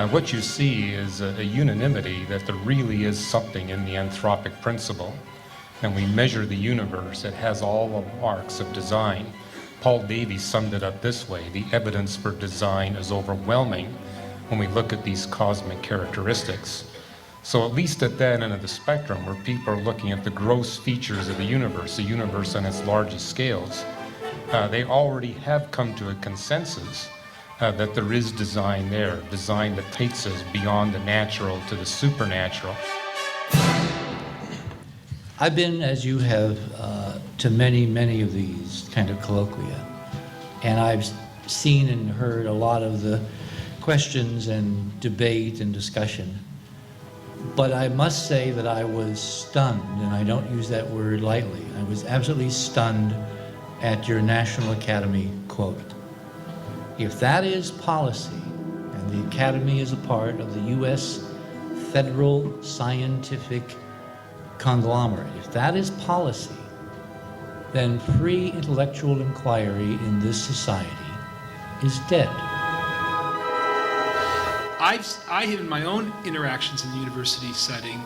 what you see is a unanimity that there really is something in the anthropic principle. And we measure the universe, it has all the marks of design. Paul Davies summed it up this way: the evidence for design is overwhelming when we look at these cosmic characteristics. So at least at that end of the spectrum, where people are looking at the gross features of the universe on its largest scales, they already have come to a consensus that there is design there, design that takes us beyond the natural to the supernatural. I've been, as you have, to many of these kind of colloquia, and I've seen and heard a lot of the questions and debate and discussion. But I must say that I was stunned, and I don't use that word lightly. I was absolutely stunned at your National Academy quote. If that is policy, and the Academy is a part of the U.S. federal scientific conglomerate, if that is policy, then free intellectual inquiry in this society is dead. I have, in my own interactions in the university setting,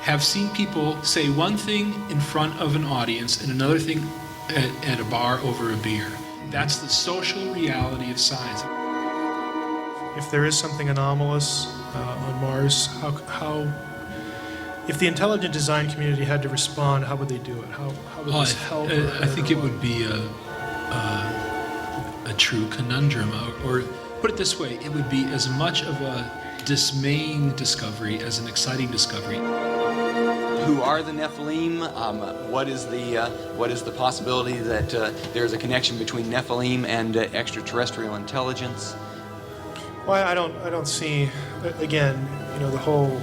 have seen people say one thing in front of an audience and another thing at a bar over a beer. That's the social reality of science. If there is something anomalous on Mars, if the intelligent design community had to respond, how would they do it? How would this help? I think it would be a true conundrum, or put it this way, it would be as much of a dismaying discovery as an exciting discovery. Who are the Nephilim? What is the possibility that there's a connection between Nephilim and extraterrestrial intelligence? Well, I don't see, again, the whole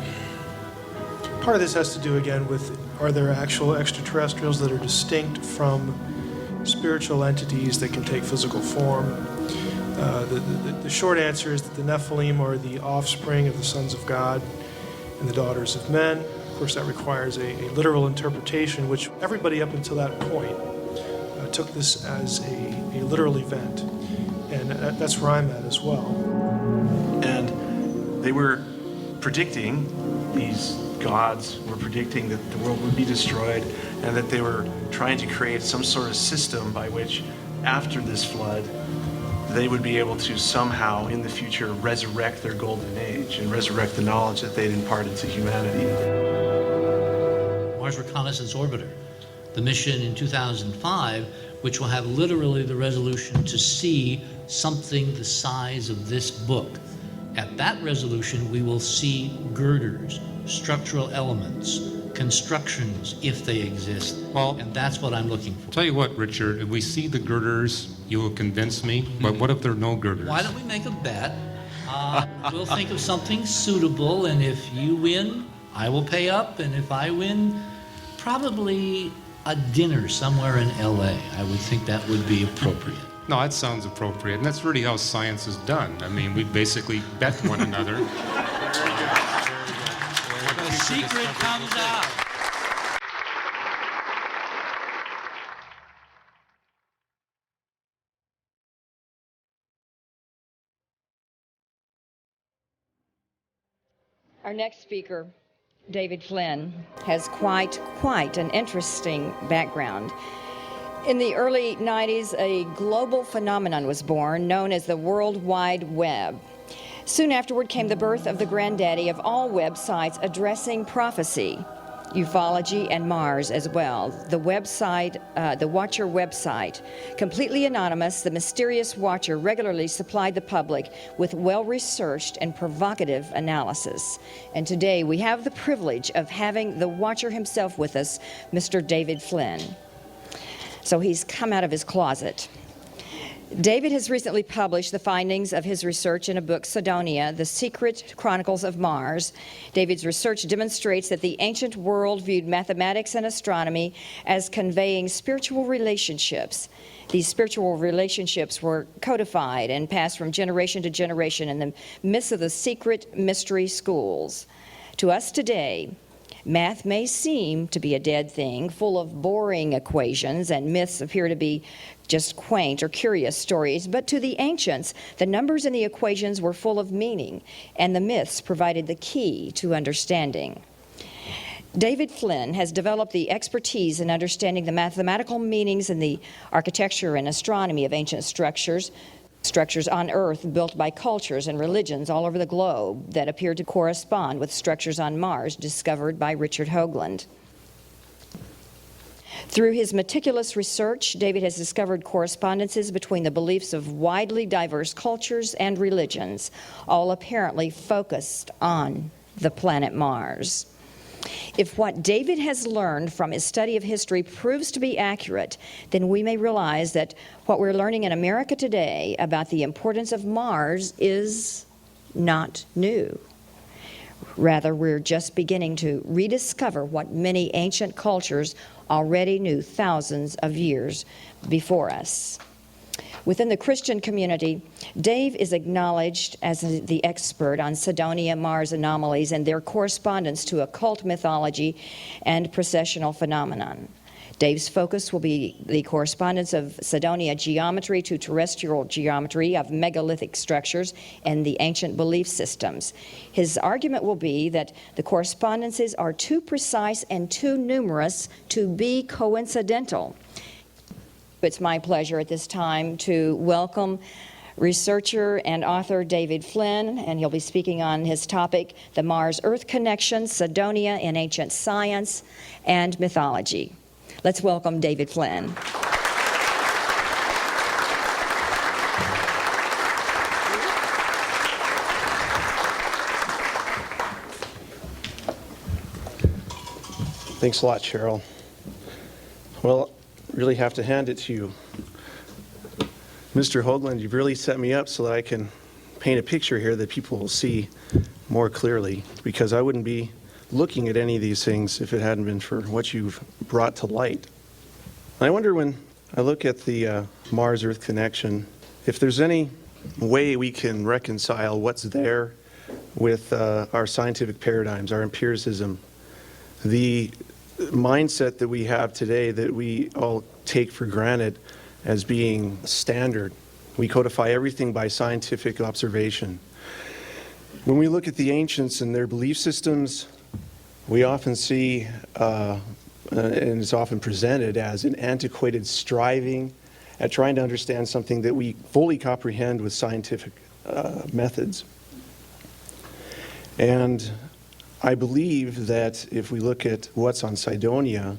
part of this has to do again with, are there actual extraterrestrials that are distinct from spiritual entities that can take physical form? The short answer is that the Nephilim are the offspring of the sons of God and the daughters of men. Of course, that requires a literal interpretation, which everybody up until that point took this as a literal event. And that's where I'm at as well. And they were predicting, these gods were predicting that the world would be destroyed and that they were trying to create some sort of system by which, after this flood, they would be able to somehow, in the future, resurrect their golden age and resurrect the knowledge that they'd imparted to humanity. Mars Reconnaissance Orbiter, the mission in 2005, which will have literally the resolution to see something the size of this book. At that resolution, we will see girders, structural elements, constructions, if they exist. Well, and that's what I'm looking for. Tell you what, Richard, if we see the girders, you will convince me, but what if there are no girders? Why don't we make a bet? We'll think of something suitable, and if you win, I will pay up, and if I win, probably a dinner somewhere in LA. I would think that would be appropriate. No, that sounds appropriate, and that's really how science is done. I mean, we basically bet one another. The secret comes out. Our next speaker, David Flynn, has quite an interesting background. In the early 90s, a global phenomenon was born known as the World Wide Web. Soon afterward came the birth of the granddaddy of all websites addressing prophecy, ufology, and Mars as well. The website, the Watcher website. Completely anonymous, the mysterious Watcher regularly supplied the public with well-researched and provocative analysis. And today we have the privilege of having the Watcher himself with us, Mr. David Flynn. So he's come out of his closet. David has recently published the findings of his research in a book, Sidonia, The Secret Chronicles of Mars. David's research demonstrates that the ancient world viewed mathematics and astronomy as conveying spiritual relationships. These spiritual relationships were codified and passed from generation to generation in the midst of the secret mystery schools. To us today, Math may seem to be a dead thing, full of boring equations, and myths appear to be just quaint or curious stories, but to the ancients, the numbers in the equations were full of meaning, and the myths provided the key to understanding. David Flynn has developed the expertise in understanding the mathematical meanings in the architecture and astronomy of ancient structures on Earth built by cultures and religions all over the globe that appear to correspond with structures on Mars discovered by Richard Hoagland. Through his meticulous research, David has discovered correspondences between the beliefs of widely diverse cultures and religions, all apparently focused on the planet Mars. If what David has learned from his study of history proves to be accurate, then we may realize that what we're learning in America today about the importance of Mars is not new. Rather, we're just beginning to rediscover what many ancient cultures already knew thousands of years before us. Within the Christian community, Dave is acknowledged as the expert on Cydonia Mars anomalies and their correspondence to occult mythology and processional phenomenon. Dave's focus will be the correspondence of Cydonia geometry to terrestrial geometry of megalithic structures and the ancient belief systems. His argument will be that the correspondences are too precise and too numerous to be coincidental. It's my pleasure at this time to welcome researcher and author David Flynn, and he'll be speaking on his topic, the Mars-Earth Connection, Cydonia in Ancient Science and Mythology. Let's welcome David Flynn. Thanks a lot, Cheryl. Well, really have to hand it to you. Mr. Hoagland, you've really set me up so that I can paint a picture here that people will see more clearly, because I wouldn't be looking at any of these things if it hadn't been for what you've brought to light. I wonder, when I look at the Mars-Earth connection, if there's any way we can reconcile what's there with our scientific paradigms, our empiricism, the mindset that we have today that we all take for granted as being standard. We codify everything by scientific observation. When we look at the ancients and their belief systems, we often see, and it's often presented as an antiquated striving at trying to understand something that we fully comprehend with scientific methods. And I believe that if we look at what's on Cydonia,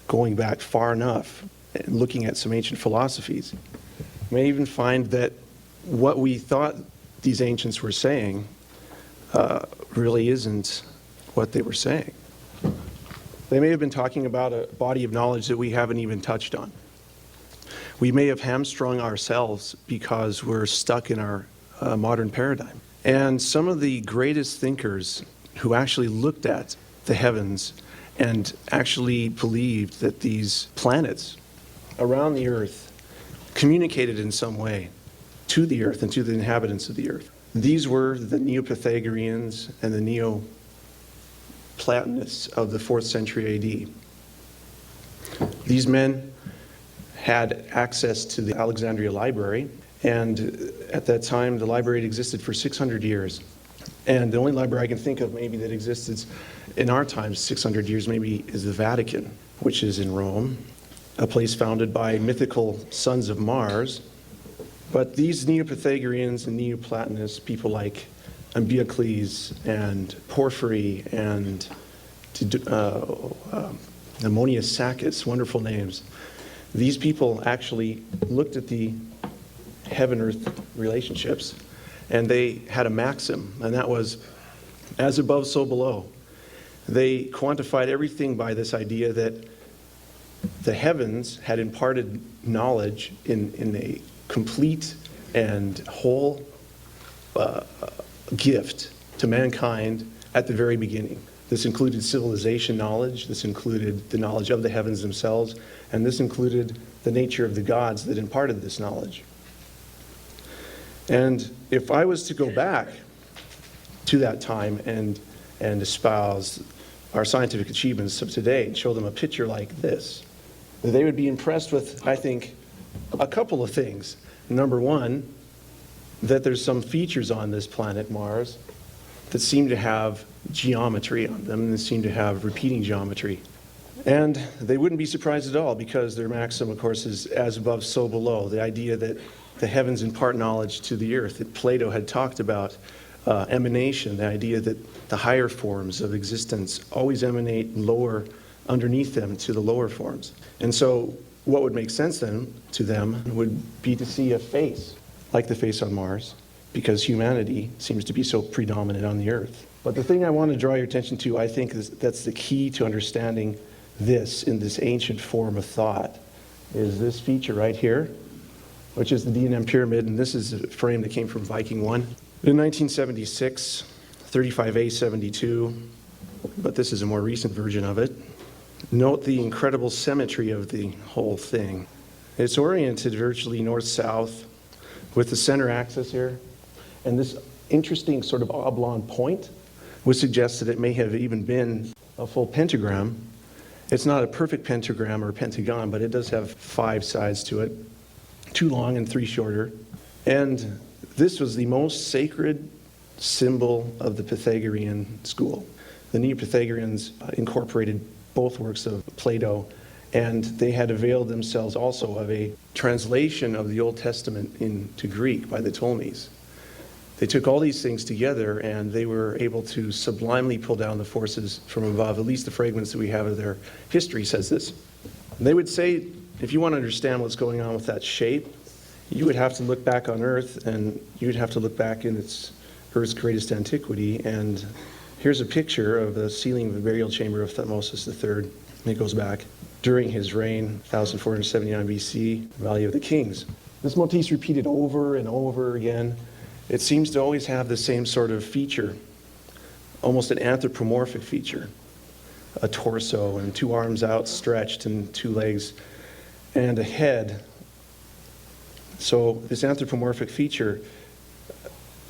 going back far enough, and looking at some ancient philosophies, we may even find that what we thought these ancients were saying really isn't what they were saying. They may have been talking about a body of knowledge that we haven't even touched on. We may have hamstrung ourselves because we're stuck in our modern paradigm. And some of the greatest thinkers who actually looked at the heavens and actually believed that these planets around the earth communicated in some way to the earth and to the inhabitants of the earth. These were the Neo-Pythagoreans and the Neo-Platonists of the 4th century AD. These men had access to the Alexandria Library, and at that time the library had existed for 600 years. And the only library I can think of maybe that existed in our times, 600 years maybe, is the Vatican, which is in Rome, a place founded by mythical sons of Mars. But these Neo-Pythagoreans and Neo-Platonists, people like Ambiocles and Porphyry and Ammonius Saccas, wonderful names, these people actually looked at the heaven-earth relationships, and they had a maxim, and that was, as above, so below. They quantified everything by this idea that the heavens had imparted knowledge in a complete and whole gift to mankind at the very beginning. This included civilization knowledge, this included the knowledge of the heavens themselves, and this included the nature of the gods that imparted this knowledge. And if I was to go back to that time and espouse our scientific achievements of today and show them a picture like this, they would be impressed with, I think, a couple of things. Number one, that there's some features on this planet Mars that seem to have geometry on them, and they seem to have repeating geometry. And they wouldn't be surprised at all, because their maxim, of course, is as above, so below. The idea that the heavens impart knowledge to the earth, that Plato had talked about emanation, the idea that the higher forms of existence always emanate lower underneath them to the lower forms. And so what would make sense then to them would be to see a face like the face on Mars, because humanity seems to be so predominant on the earth. But the thing I want to draw your attention to, I think that's the key to understanding this in this ancient form of thought, is this feature right here, which is the D&M pyramid, and this is a frame that came from Viking 1. In 1976, 35A72, but this is a more recent version of it. Note the incredible symmetry of the whole thing. It's oriented virtually north-south with the center axis here, and this interesting sort of oblong point would suggest that it may have even been a full pentagram. It's not a perfect pentagram or pentagon, but it does have 5 sides to it, 2 long and 3 shorter. And this was the most sacred symbol of the Pythagorean school. The Neo-Pythagoreans incorporated both works of Plato, and they had availed themselves also of a translation of the Old Testament into Greek by the Ptolemies. They took all these things together, and they were able to sublimely pull down the forces from above. At least the fragments that we have of their history says this. And they would say, if you want to understand what's going on with that shape, you would have to look back on Earth, and you would have to look back in Earth's greatest antiquity. And here's a picture of the ceiling of the burial chamber of Thutmosis III. It goes back during his reign, 1479 BC, Valley of the Kings. This motif's repeated over and over again. It seems to always have the same sort of feature, almost an anthropomorphic feature. A torso and 2 arms outstretched and 2 legs and a head. So this anthropomorphic feature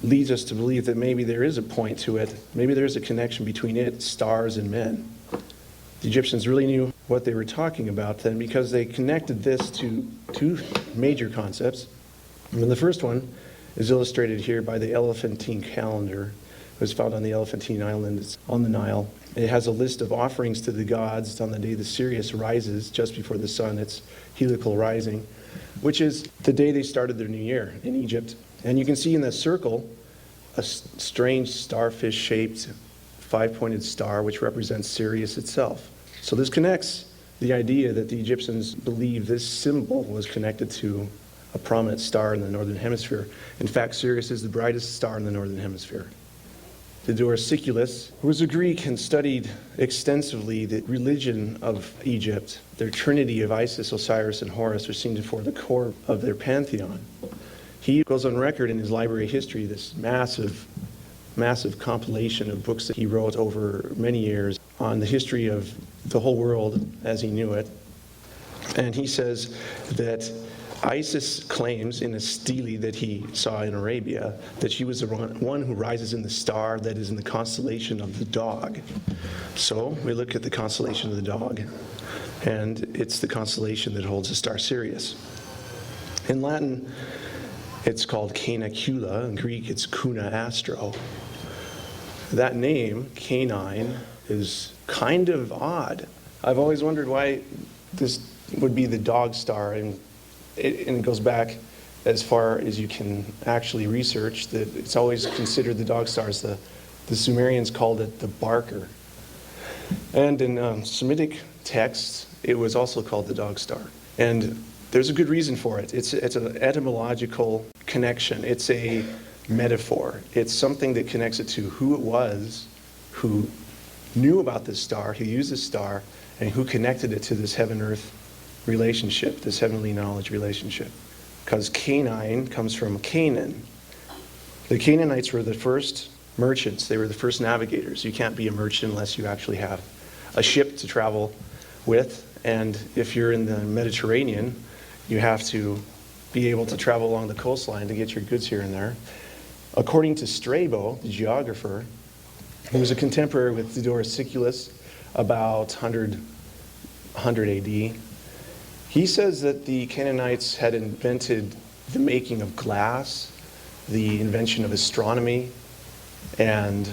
leads us to believe that maybe there is a point to it. Maybe there is a connection between it, stars, and men. The Egyptians really knew what they were talking about then, because they connected this to 2 major concepts. And the first one is illustrated here by the Elephantine calendar. It was found on the Elephantine Island. It's on the Nile. It has a list of offerings to the gods on the day the Sirius rises just before the sun. It's heliacal rising, which is the day they started their new year in Egypt. And you can see in that circle a strange starfish-shaped 5-pointed star, which represents Sirius itself. So this connects the idea that the Egyptians believed this symbol was connected to a prominent star in the northern hemisphere. In fact, Sirius is the brightest star in the northern hemisphere. Theodorus Siculus, who was a Greek and studied extensively the religion of Egypt, their trinity of Isis, Osiris, and Horus, which seemed to form the core of their pantheon. He goes on record in his library history, this massive compilation of books that he wrote over many years on the history of the whole world as he knew it. And he says that Isis claims in a stele that he saw in Arabia that she was the one who rises in the star that is in the constellation of the dog. So we look at the constellation of the dog, and it's the constellation that holds the star Sirius. In Latin, it's called Canicula. In Greek, it's Cuna Astro. That name, canine, is kind of odd. I've always wondered why this would be the dog star, and it goes back as far as you can actually research that it's always considered the dog stars. The Sumerians called it the barker. And in Semitic texts, it was also called the dog star. And there's a good reason for it. It's an etymological connection. It's a metaphor. It's something that connects it to who it was who knew about this star, who used this star, and who connected it to this heaven-earth relationship, this heavenly knowledge relationship. Because canine comes from Canaan. The Canaanites were the first merchants. They were the first navigators. You can't be a merchant unless you actually have a ship to travel with. And if you're in the Mediterranean, you have to be able to travel along the coastline to get your goods here and there. According to Strabo, the geographer, who was a contemporary with Theodorus Siculus, about 100 AD. He says that the Canaanites had invented the making of glass, the invention of astronomy, and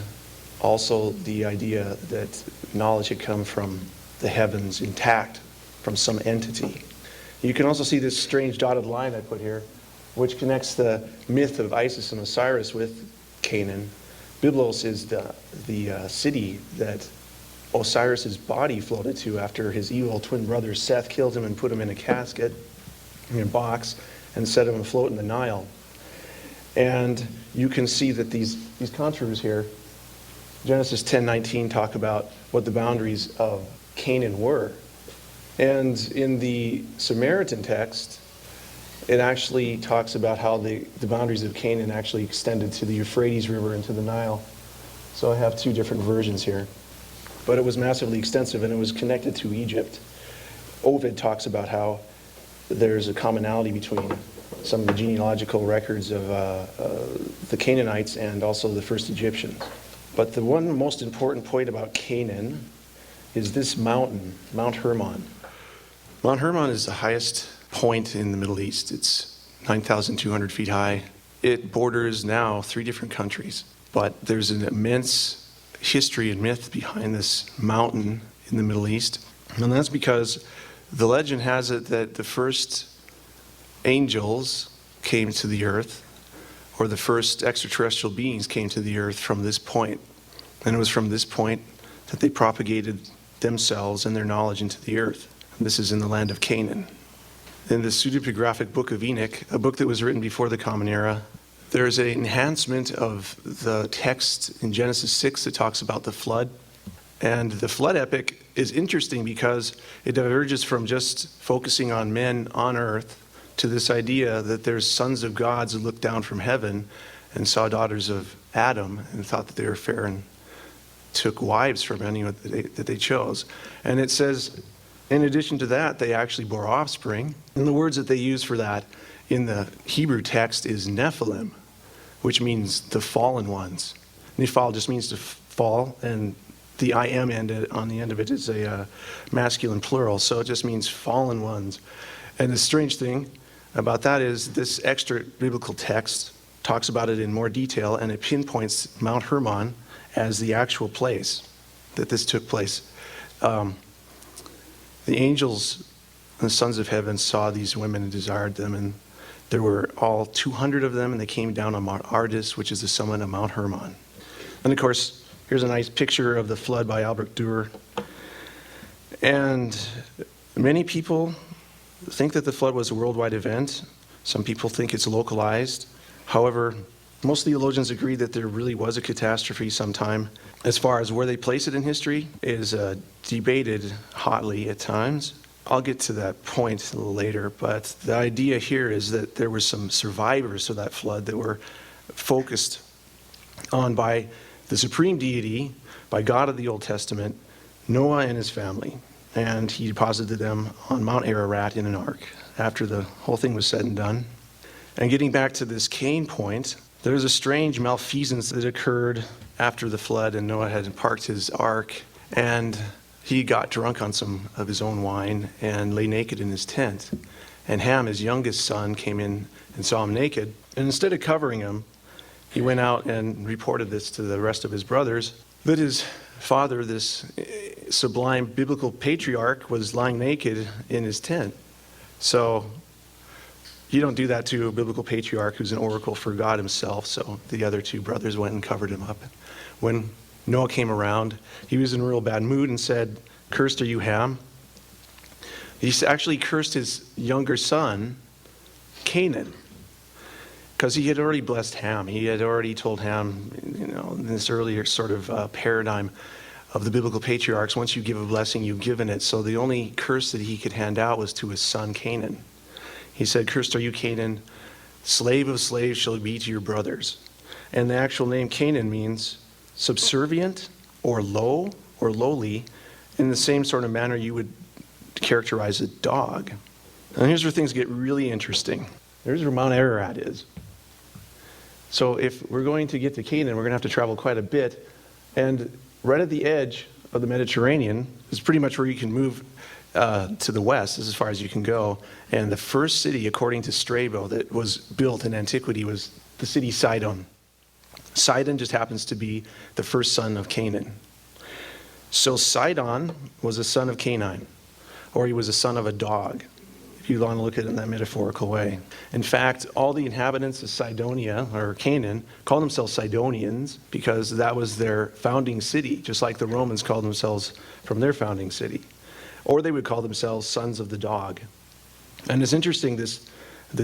also the idea that knowledge had come from the heavens intact, from some entity. You can also see this strange dotted line I put here, which connects the myth of Isis and Osiris with Canaan. Byblos is the city that Osiris's body floated to after his evil twin brother Seth killed him and put him in a casket, in a box, and set him afloat in the Nile. And you can see that these contours here, Genesis 10:19, talk about what the boundaries of Canaan were. And in the Samaritan text, it actually talks about how the boundaries of Canaan actually extended to the Euphrates River and to the Nile. So I have two different versions here. But it was massively extensive, and it was connected to Egypt. Ovid talks about how there's a commonality between some of the genealogical records of the Canaanites and also the first Egyptians. But the one most important point about Canaan is this mountain, Mount Hermon. Mount Hermon is the highest point in the Middle East. It's 9,200 feet high. It borders now 3 different countries. But there's an immense history and myth behind this mountain in the Middle East. And that's because the legend has it that the first angels came to the earth, or the first extraterrestrial beings came to the earth from this point. And it was from this point that they propagated themselves and their knowledge into the earth. And this is in the land of Canaan. In the pseudepigraphic book of Enoch, a book that was written before the Common Era, there's an enhancement of the text in Genesis 6 that talks about the flood. And the flood epic is interesting because it diverges from just focusing on men on earth to this idea that there's sons of gods who looked down from heaven and saw daughters of Adam and thought that they were fair and took wives from anyone that they chose. And it says, in addition to that, they actually bore offspring. And the words that they use for that in the Hebrew text is Nephilim, which means the fallen ones. Nephal just means to fall, and the I am ended on the end of it is a masculine plural, so it just means fallen ones. And the strange thing about that is this extra biblical text talks about it in more detail, and it pinpoints Mount Hermon as the actual place that this took place. The angels, the sons of heaven, saw these women and desired them, and there were all 200 of them, and they came down on Mount Ardis, which is the summit of Mount Hermon. And of course, here's a nice picture of the flood by Albrecht Dürer. And many people think that the flood was a worldwide event. Some people think it's localized. However, most theologians agree that there really was a catastrophe sometime. As far as where they place it in history is debated hotly at times. I'll get to that point a little later, but the idea here is that there were some survivors of that flood that were focused on by the supreme deity, by God of the Old Testament, Noah and his family. And he deposited them on Mount Ararat in an ark after the whole thing was said and done. And getting back to this Cain point, there was a strange malfeasance that occurred after the flood, and Noah had parked his ark, and he got drunk on some of his own wine and lay naked in his tent. And Ham, his youngest son, came in and saw him naked. And instead of covering him, he went out and reported this to the rest of his brothers, that his father, this sublime biblical patriarch, was lying naked in his tent. So you don't do that to a biblical patriarch who's an oracle for God himself. So the other 2 brothers went and covered him up. When Noah came around, he was in a real bad mood and said, "Cursed are you, Ham." He actually cursed his younger son, Canaan, because he had already blessed Ham. He had already told Ham, in this earlier sort of paradigm of the biblical patriarchs, once you give a blessing, you've given it. So the only curse that he could hand out was to his son, Canaan. He said, "Cursed are you, Canaan, slave of slaves shall be to your brothers." And the actual name Canaan means subservient or low or lowly, in the same sort of manner you would characterize a dog. And here's where things get really interesting. There's where Mount Ararat is. So if we're going to get to Canaan, we're going to have to travel quite a bit. And right at the edge of the Mediterranean is pretty much where you can move to the west. This is as far as you can go. And the first city, according to Strabo, that was built in antiquity was the city Sidon. Sidon just happens to be the first son of Canaan. So Sidon was a son of Canaan, or he was a son of a dog, if you want to look at it in that metaphorical way. In fact, all the inhabitants of Sidonia, or Canaan, called themselves Sidonians because that was their founding city, just like the Romans called themselves from their founding city. Or they would call themselves sons of the dog. And it's interesting, this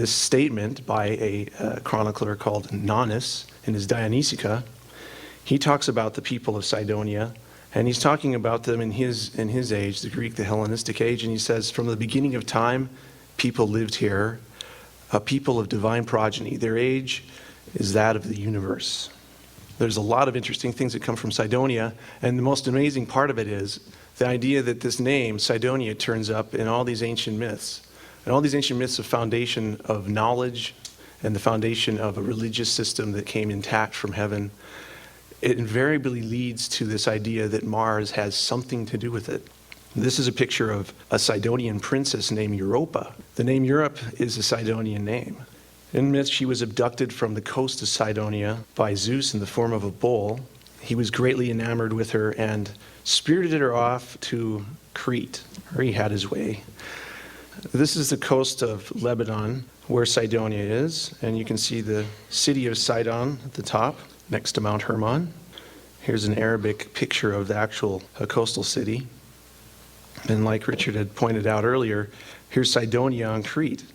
statement by a chronicler called Nonnus in his Dionysica. He talks about the people of Sidonia, and he's talking about them in his age, the Greek, the Hellenistic age, and he says, from the beginning of time, people lived here, a people of divine progeny. Their age is that of the universe. There's a lot of interesting things that come from Sidonia, and the most amazing part of it is the idea that this name, Sidonia, turns up in all these ancient myths. And all these ancient myths, the foundation of knowledge and the foundation of a religious system that came intact from heaven, it invariably leads to this idea that Mars has something to do with it. This is a picture of a Sidonian princess named Europa. The name Europe is a Sidonian name. In myth, she was abducted from the coast of Sidonia by Zeus in the form of a bull. He was greatly enamored with her and spirited her off to Crete, where he had his way. This is the coast of Lebanon, where Sidonia is, and you can see the city of Sidon at the top, next to Mount Hermon. Here's an Arabic picture of the actual coastal city. And like Richard had pointed out earlier, here's Sidonia on Crete.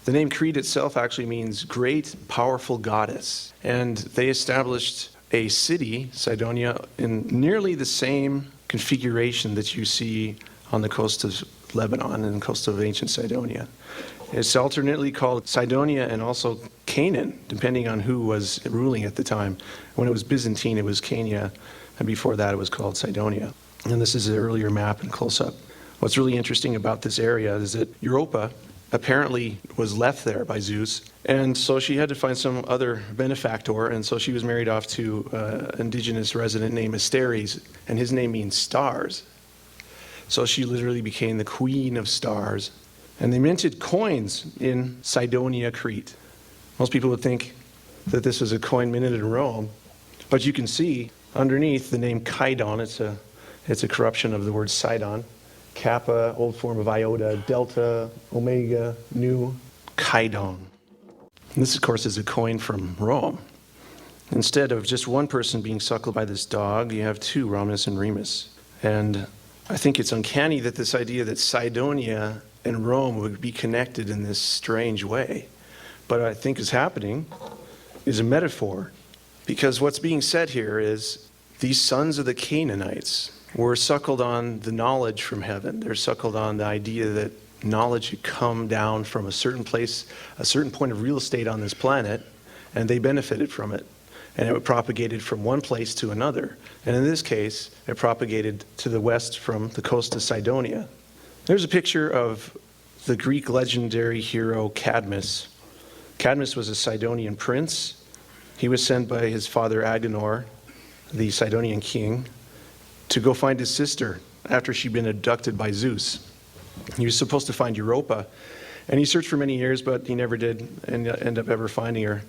The name Crete itself actually means great, powerful goddess. And they established a city, Sidonia, in nearly the same configuration that you see on the coast of Lebanon and the coast of ancient Sidonia. It's alternately called Sidonia and also Canaan, depending on who was ruling at the time. When it was Byzantine, it was Cania, and before that it was called Sidonia. And this is an earlier map and close-up. What's really interesting about this area is that Europa apparently was left there by Zeus, and so she had to find some other benefactor, and so she was married off to an indigenous resident named Asteres, and his name means stars. So she literally became the queen of stars. And they minted coins in Sidonia, Crete. Most people would think that this was a coin minted in Rome, but you can see underneath the name Chidon, it's a corruption of the word Sidon. Kappa, old form of iota, delta, omega, nu, Chidon. And this, of course, is a coin from Rome. Instead of just one person being suckled by this dog, you have two, Romulus and Remus. And I think it's uncanny that this idea that Sidonia and Rome would be connected in this strange way. But what I think is happening is a metaphor, because what's being said here is these sons of the Canaanites were suckled on the knowledge from heaven. They're suckled on the idea that knowledge should come down from a certain place, a certain point of real estate on this planet, and they benefited from it. And it propagated from one place to another. And in this case, it propagated to the west from the coast of Sidonia. There's a picture of the Greek legendary hero Cadmus. Cadmus was a Sidonian prince. He was sent by his father Agenor, the Sidonian king, to go find his sister after she'd been abducted by Zeus. He was supposed to find Europa, and he searched for many years, but he never did end up ever finding her.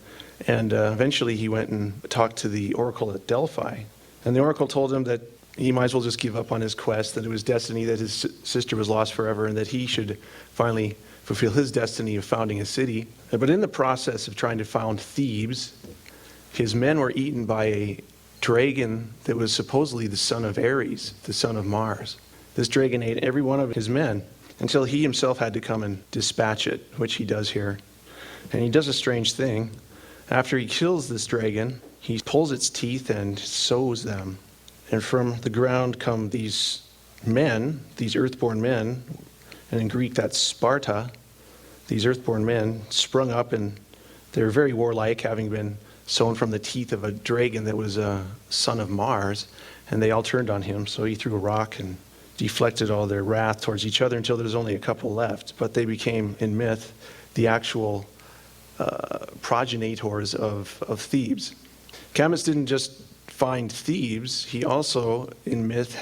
And eventually he went and talked to the oracle at Delphi. And the oracle told him that he might as well just give up on his quest, that it was destiny, that his sister was lost forever, and that he should finally fulfill his destiny of founding a city. But in the process of trying to found Thebes, his men were eaten by a dragon that was supposedly the son of Ares, the son of Mars. This dragon ate every one of his men until he himself had to come and dispatch it, which he does here. And he does a strange thing. After he kills this dragon, he pulls its teeth and sows them. And from the ground come these men, these earthborn men, and in Greek that's Sparta. These earthborn men sprung up, and they're very warlike, having been sown from the teeth of a dragon that was a son of Mars, and they all turned on him, so he threw a rock and deflected all their wrath towards each other until there was only a couple left. But they became, in myth, the actual progenitors of Thebes. Cadmus didn't just find Thebes, he also, in myth,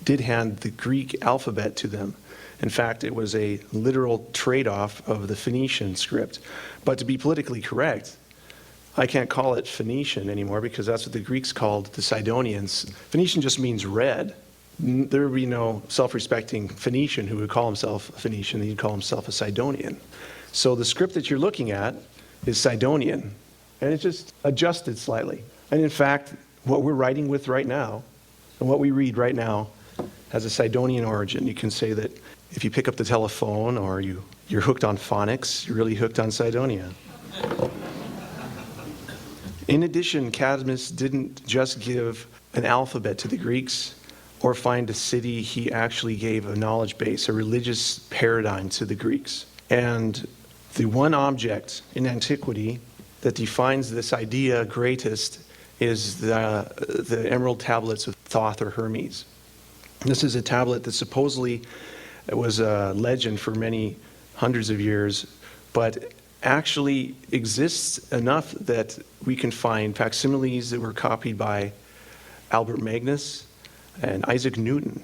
did hand the Greek alphabet to them. In fact, it was a literal trade-off of the Phoenician script. But to be politically correct, I can't call it Phoenician anymore because that's what the Greeks called the Sidonians. Phoenician just means red. There would be no self-respecting Phoenician who would call himself a Phoenician. He'd call himself a Sidonian. So the script that you're looking at is Sidonian, and it's just adjusted slightly. And in fact, what we're writing with right now and what we read right now has a Sidonian origin. You can say that if you pick up the telephone or you're hooked on phonics, you're really hooked on Sidonia. In addition, Cadmus didn't just give an alphabet to the Greeks or find a city. He actually gave a knowledge base, a religious paradigm to the Greeks. And the one object in antiquity that defines this idea greatest is the emerald tablets of Thoth or Hermes. This is a tablet that supposedly was a legend for many hundreds of years, but actually exists enough that we can find facsimiles that were copied by Albert Magnus and Isaac Newton.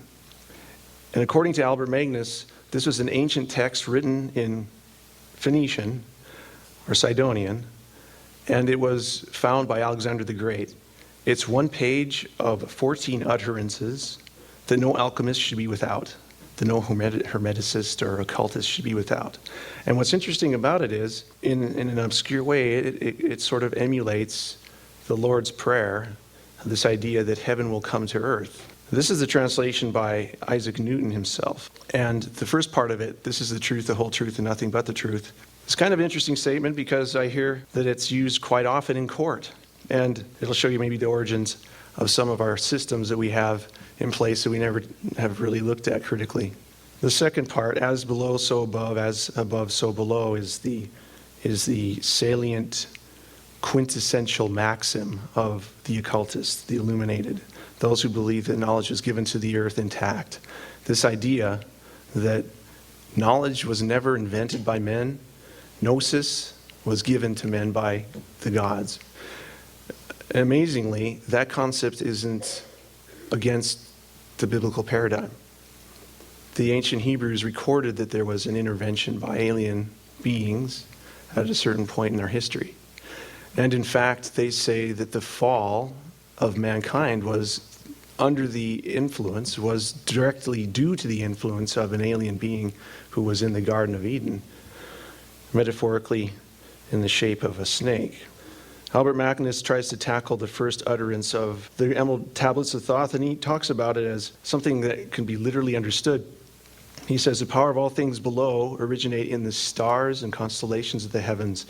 And according to Albert Magnus, this was an ancient text written in Phoenician or Sidonian, and it was found by Alexander the Great. It's one page of 14 utterances that no alchemist should be without, that no hermeticist or occultist should be without. And what's interesting about it is, in an obscure way, it sort of emulates the Lord's Prayer, this idea that heaven will come to earth. This is the translation by Isaac Newton himself. And the first part of it, this is the truth, the whole truth, and nothing but the truth. It's kind of an interesting statement because I hear that it's used quite often in court. And it'll show you maybe the origins of some of our systems that we have in place that we never have really looked at critically. The second part, as below, so above, as above, so below, is the salient, quintessential maxim of the occultists, the illuminated, those who believe that knowledge was given to the earth intact. This idea that knowledge was never invented by men, gnosis was given to men by the gods. Amazingly, that concept isn't against the biblical paradigm. The ancient Hebrews recorded that there was an intervention by alien beings at a certain point in their history. And in fact, they say that the fall of mankind was directly due to the influence of an alien being who was in the Garden of Eden, metaphorically in the shape of a snake. Albert Magnus tries to tackle the first utterance of the Emerald Tablets of Thoth, and he talks about it as something that can be literally understood. He says, the power of all things below originate in the stars and constellations of the heavens.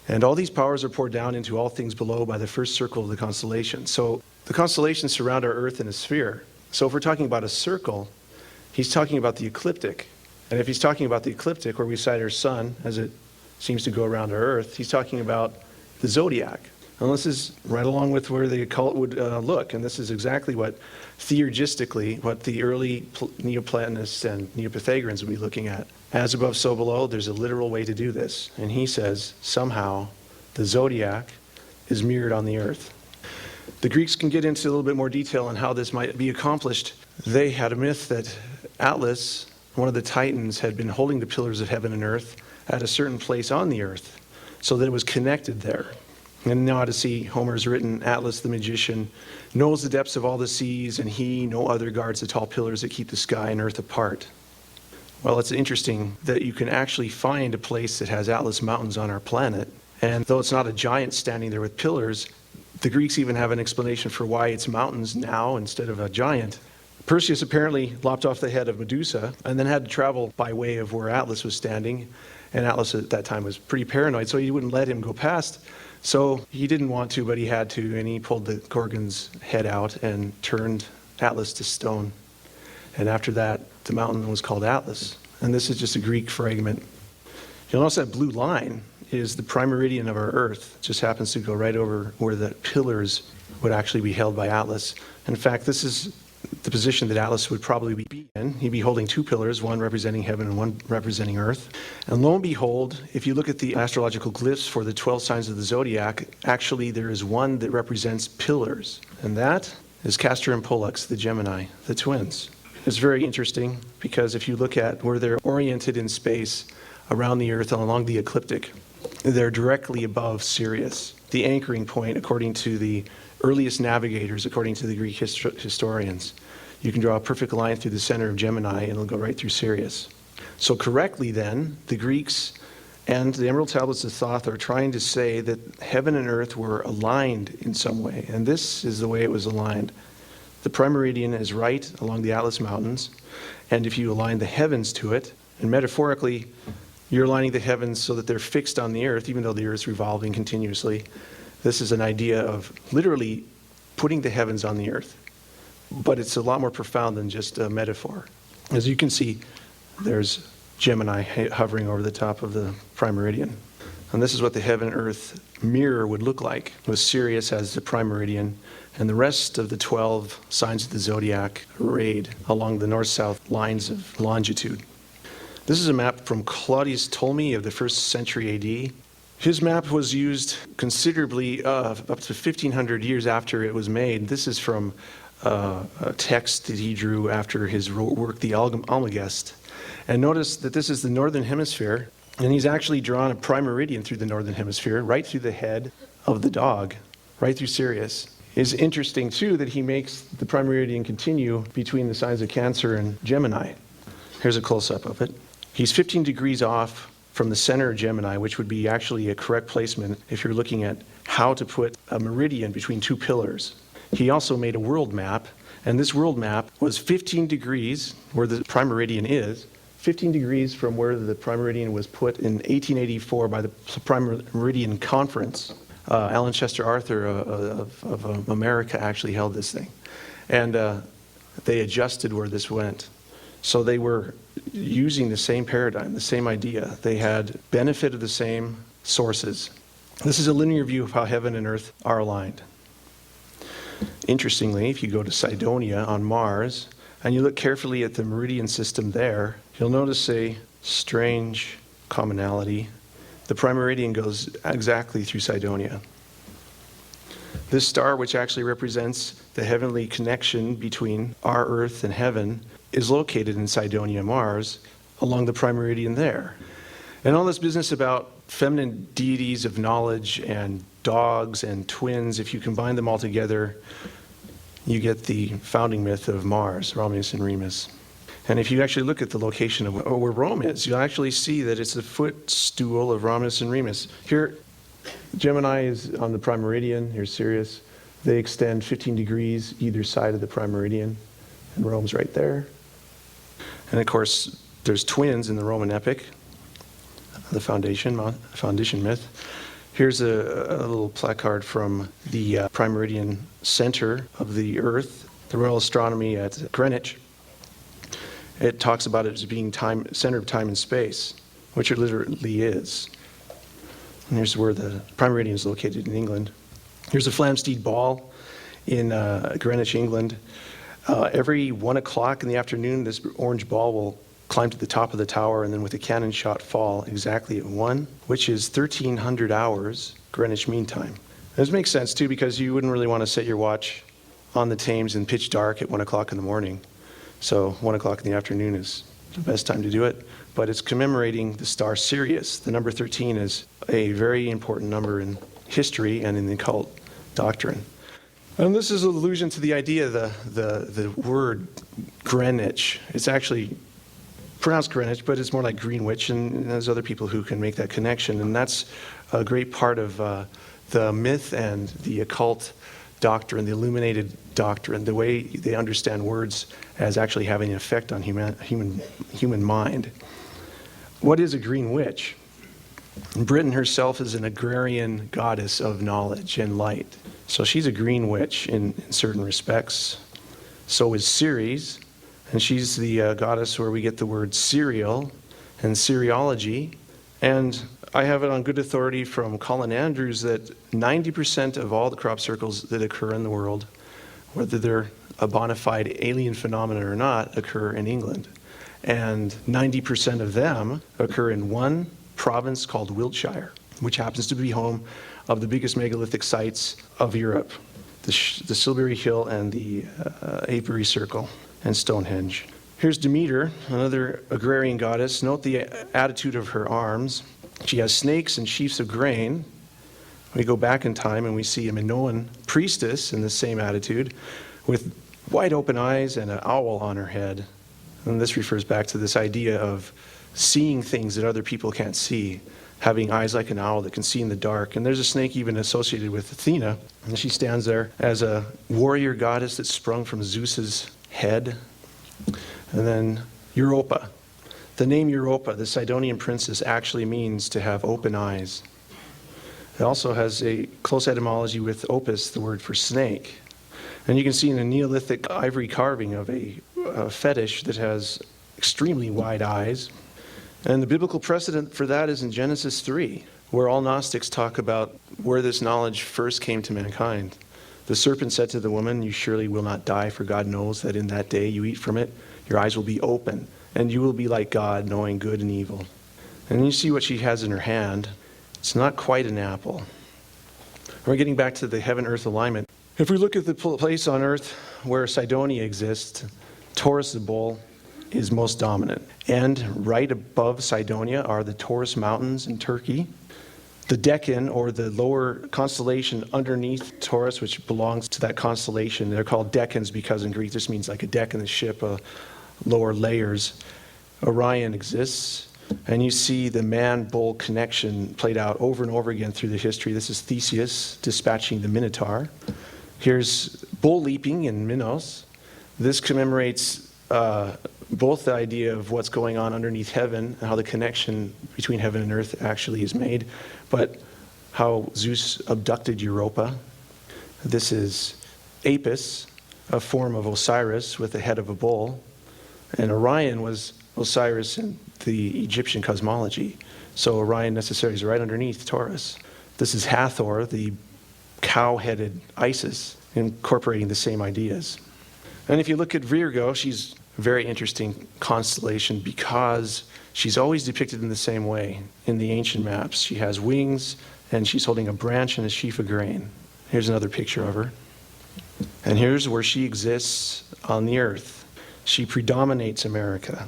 And all these powers are poured down into all things below by the first circle of the constellation. So the constellations surround our Earth in a sphere. So if we're talking about a circle, he's talking about the ecliptic. And if he's talking about the ecliptic, where we sight our sun as it seems to go around our Earth, he's talking about the zodiac. And this is right along with where the occult would look. And this is exactly what theurgistically, what the early Neoplatonists and Neo-Pythagoreans would be looking at. As above, so below, there's a literal way to do this. And he says, somehow, the zodiac is mirrored on the earth. The Greeks can get into a little bit more detail on how this might be accomplished. They had a myth that Atlas, one of the Titans, had been holding the pillars of heaven and earth at a certain place on the earth, so that it was connected there. And now to see Homer's written, Atlas the magician knows the depths of all the seas, and he, no other, guards the tall pillars that keep the sky and earth apart. Well, it's interesting that you can actually find a place that has Atlas mountains on our planet. And though it's not a giant standing there with pillars, the Greeks even have an explanation for why it's mountains now instead of a giant. Perseus apparently lopped off the head of Medusa and then had to travel by way of where Atlas was standing. And Atlas at that time was pretty paranoid, so he wouldn't let him go past. So he didn't want to, but he had to, and he pulled the Gorgon's head out and turned Atlas to stone. And after that, the mountain was called Atlas. And this is just a Greek fragment. You'll notice that blue line is the prime meridian of our Earth. It just happens to go right over where the pillars would actually be held by Atlas. In fact, this is the position that Atlas would probably be in. He'd be holding two pillars, one representing heaven and one representing earth. And lo and behold, if you look at the astrological glyphs for the 12 signs of the zodiac, actually there is one that represents pillars. And that is Castor and Pollux, the Gemini, the twins. It's very interesting because if you look at where they're oriented in space around the earth and along the ecliptic, they're directly above Sirius, the anchoring point according to the earliest navigators, according to the Greek historians. You can draw a perfect line through the center of Gemini and it'll go right through Sirius. So correctly then, the Greeks and the Emerald Tablets of Thoth are trying to say that heaven and earth were aligned in some way, and this is the way it was aligned. The prime meridian is right along the Atlas Mountains, and if you align the heavens to it, and metaphorically, you're aligning the heavens so that they're fixed on the earth, even though the earth's revolving continuously. This is an idea of literally putting the heavens on the earth. But it's a lot more profound than just a metaphor. As you can see, there's Gemini hovering over the top of the prime meridian. And this is what the heaven-earth mirror would look like, with Sirius as the prime meridian, and the rest of the 12 signs of the zodiac arrayed along the north-south lines of longitude. This is a map from Claudius Ptolemy of the 1st century AD. His map was used considerably up to 1,500 years after it was made. This is from a text that he drew after his work, the Almagest. And notice that this is the northern hemisphere, and he's actually drawn a prime meridian through the northern hemisphere, right through the head of the dog, right through Sirius. It's interesting, too, that he makes the prime meridian continue between the signs of Cancer and Gemini. Here's a close-up of it. He's 15 degrees off from the center of Gemini, which would be actually a correct placement if you're looking at how to put a meridian between two pillars. He also made a world map, and this world map was 15 degrees where the prime meridian is, 15 degrees from where the prime meridian was put in 1884 by the Prime Meridian Conference. Alan Chester Arthur of America actually held this thing. And they adjusted where this went. So they were using the same paradigm, the same idea. They had benefit of the same sources. This is a linear view of how heaven and earth are aligned. Interestingly, if you go to Cydonia on Mars, and you look carefully at the meridian system there, you'll notice a strange commonality. The prime meridian goes exactly through Cydonia. This star, which actually represents the heavenly connection between our earth and heaven, is located in Cydonia, Mars, along the prime meridian there. And all this business about feminine deities of knowledge and dogs and twins, if you combine them all together, you get the founding myth of Mars, Romulus and Remus. And if you actually look at the location of where Rome is, you'll actually see that it's the footstool of Romulus and Remus. Here, Gemini is on the prime meridian. Here's Sirius. They extend 15 degrees either side of the prime meridian, and Rome's right there. And of course, there's twins in the Roman epic, the foundation myth. Here's a little placard from the prime meridian center of the Earth, the Royal Astronomy at Greenwich. It talks about it as being center of time and space, which it literally is. And here's where the prime meridian is located in England. Here's a Flamsteed Ball in Greenwich, England. Every 1 o'clock in the afternoon, this orange ball will climb to the top of the tower and then with a cannon shot fall exactly at 1, which is 1300 hours Greenwich Mean Time. This makes sense too because you wouldn't really want to set your watch on the Thames in pitch dark at 1 o'clock in the morning. So 1 o'clock in the afternoon is the best time to do it. But it's commemorating the star Sirius. The number 13 is a very important number in history and in the occult doctrine. And this is an allusion to the idea, the word Greenwich. It's actually pronounced Greenwich, but it's more like Greenwich, and there's other people who can make that connection. And that's a great part of the myth and the occult doctrine, the illuminated doctrine, the way they understand words as actually having an effect on human mind. What is a green witch? Britain herself is an agrarian goddess of knowledge and light. So she's a green witch in certain respects. So is Ceres, and she's the goddess where we get the word cereal and cereology. And I have it on good authority from Colin Andrews that 90% of all the crop circles that occur in the world whether they're a bona fide alien phenomenon or not, occur in England. And 90% of them occur in one province called Wiltshire, which happens to be home of the biggest megalithic sites of Europe, the Silbury Hill and the Avebury Circle and Stonehenge. Here's Demeter, another agrarian goddess. Note the attitude of her arms. She has snakes and sheaves of grain. We go back in time and we see a Minoan priestess in the same attitude with wide open eyes and an owl on her head. And this refers back to this idea of seeing things that other people can't see, having eyes like an owl that can see in the dark. And there's a snake even associated with Athena. And she stands there as a warrior goddess that sprung from Zeus's head. And then Europa. The name Europa, the Sidonian princess, actually means to have open eyes. It also has a close etymology with opus, the word for snake. And you can see in a Neolithic ivory carving of a fetish that has extremely wide eyes. And the biblical precedent for that is in Genesis 3, where all Gnostics talk about where this knowledge first came to mankind. The serpent said to the woman, "You surely will not die, for God knows that in that day you eat from it, your eyes will be open, and you will be like God, knowing good and evil." And you see what she has in her hand. It's not quite an apple. We're getting back to the heaven-earth alignment. If we look at the place on earth where Sidonia exists, Taurus the bull is most dominant. And right above Sidonia are the Taurus Mountains in Turkey. The Deccan, or the lower constellation underneath Taurus, which belongs to that constellation, they're called Decans because in Greek this means like a deck in the ship, lower layers. Orion exists. And you see the man-bull connection played out over and over again through the history. This is Theseus dispatching the Minotaur. Here's bull leaping in Minos. This commemorates both the idea of what's going on underneath heaven and how the connection between heaven and earth actually is made, but how Zeus abducted Europa. This is Apis, a form of Osiris with the head of a bull. And Orion was Osiris in the Egyptian cosmology. So Orion necessarily is right underneath Taurus. This is Hathor, the cow-headed Isis, incorporating the same ideas. And if you look at Virgo, she's a very interesting constellation because she's always depicted in the same way in the ancient maps. She has wings, and she's holding a branch and a sheaf of grain. Here's another picture of her. And here's where she exists on the earth. She predominates America.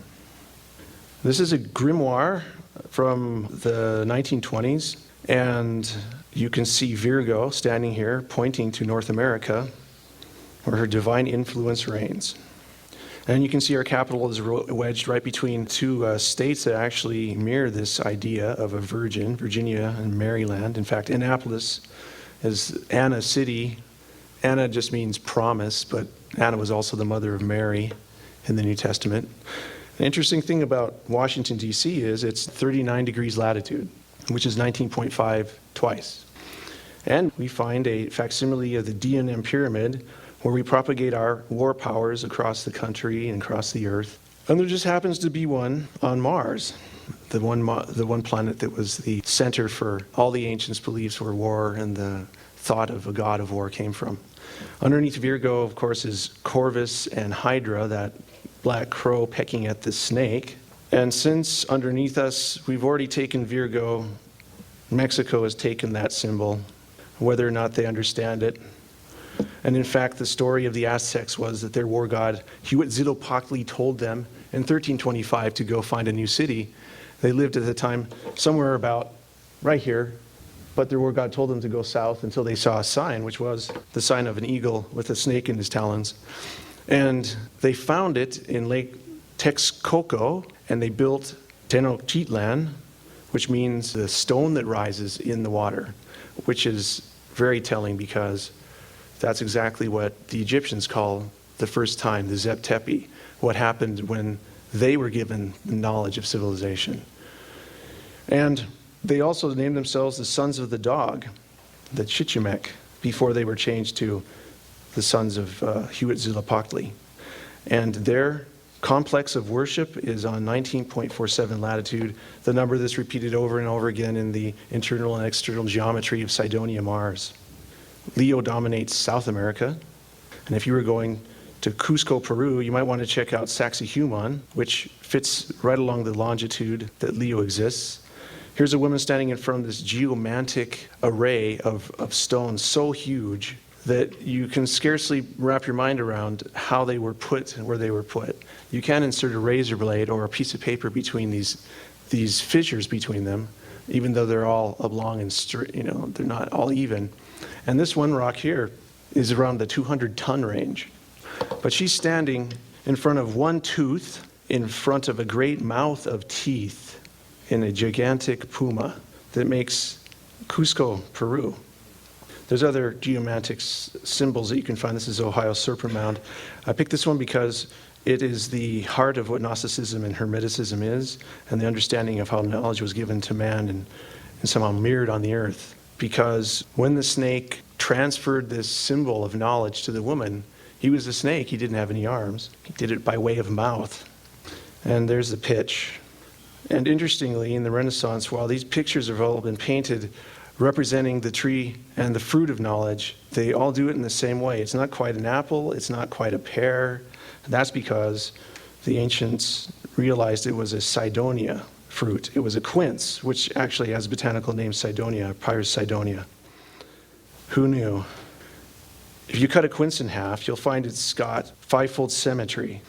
This is a grimoire from the 1920s, and you can see Virgo standing here pointing to North America, where her divine influence reigns. And you can see our capital is wedged right between two states that actually mirror this idea of a virgin, Virginia and Maryland. In fact, Annapolis is Anna City. Anna just means promise, but Anna was also the mother of Mary in the New Testament. The interesting thing about Washington, D.C. is it's 39 degrees latitude, which is 19.5 twice. And we find a facsimile of the D&M pyramid where we propagate our war powers across the country and across the earth. And there just happens to be one on Mars, the one planet that was the center for all the ancients' beliefs where war and the thought of a god of war came from. Underneath Virgo, of course, is Corvus and Hydra, that black crow pecking at the snake. And since underneath us, we've already taken Virgo, Mexico has taken that symbol, whether or not they understand it. And in fact, the story of the Aztecs was that their war god, Huitzilopochtli, told them in 1325 to go find a new city. They lived at the time somewhere about right here, but their war god told them to go south until they saw a sign, which was the sign of an eagle with a snake in his talons. And they found it in Lake Texcoco, and they built Tenochtitlan, which means the stone that rises in the water, which is very telling because that's exactly what the Egyptians call the first time, the Zep Tepi, what happened when they were given the knowledge of civilization. And they also named themselves the sons of the dog, the Chichimek, before they were changed to the sons of Huitzilopochtli. And their complex of worship is on 19.47 latitude, the number that's repeated over and over again in the internal and external geometry of Sidonia Mars. Leo dominates South America, And if you were going to Cusco, Peru, you might want to check out Sacsayhuaman, which fits right along the longitude that Leo exists. Here's a woman standing in front of this geomantic array of stones so huge that you can scarcely wrap your mind around how they were put and where they were put. You can insert a razor blade or a piece of paper between these fissures between them, even though they're all oblong and straight, they're not all even. And this one rock here is around the 200-ton range. But she's standing in front of one tooth, in front of a great mouth of teeth, in a gigantic puma that makes Cusco, Peru. There's other geomantic symbols that you can find. This is Ohio Serpent Mound. I picked this one because it is the heart of what Gnosticism and Hermeticism is, and the understanding of how knowledge was given to man and somehow mirrored on the earth. Because when the snake transferred this symbol of knowledge to the woman, he was a snake, he didn't have any arms. He did it by way of mouth. And there's the pitch. And interestingly, in the Renaissance, while these pictures have all been painted representing the tree and the fruit of knowledge, they all do it in the same way. It's not quite an apple, it's not quite a pear. That's because the ancients realized it was a Cydonia fruit. It was a quince, which actually has a botanical name Cydonia, Pyrus Cydonia. Who knew? If you cut a quince in half, you'll find it's got fivefold symmetry.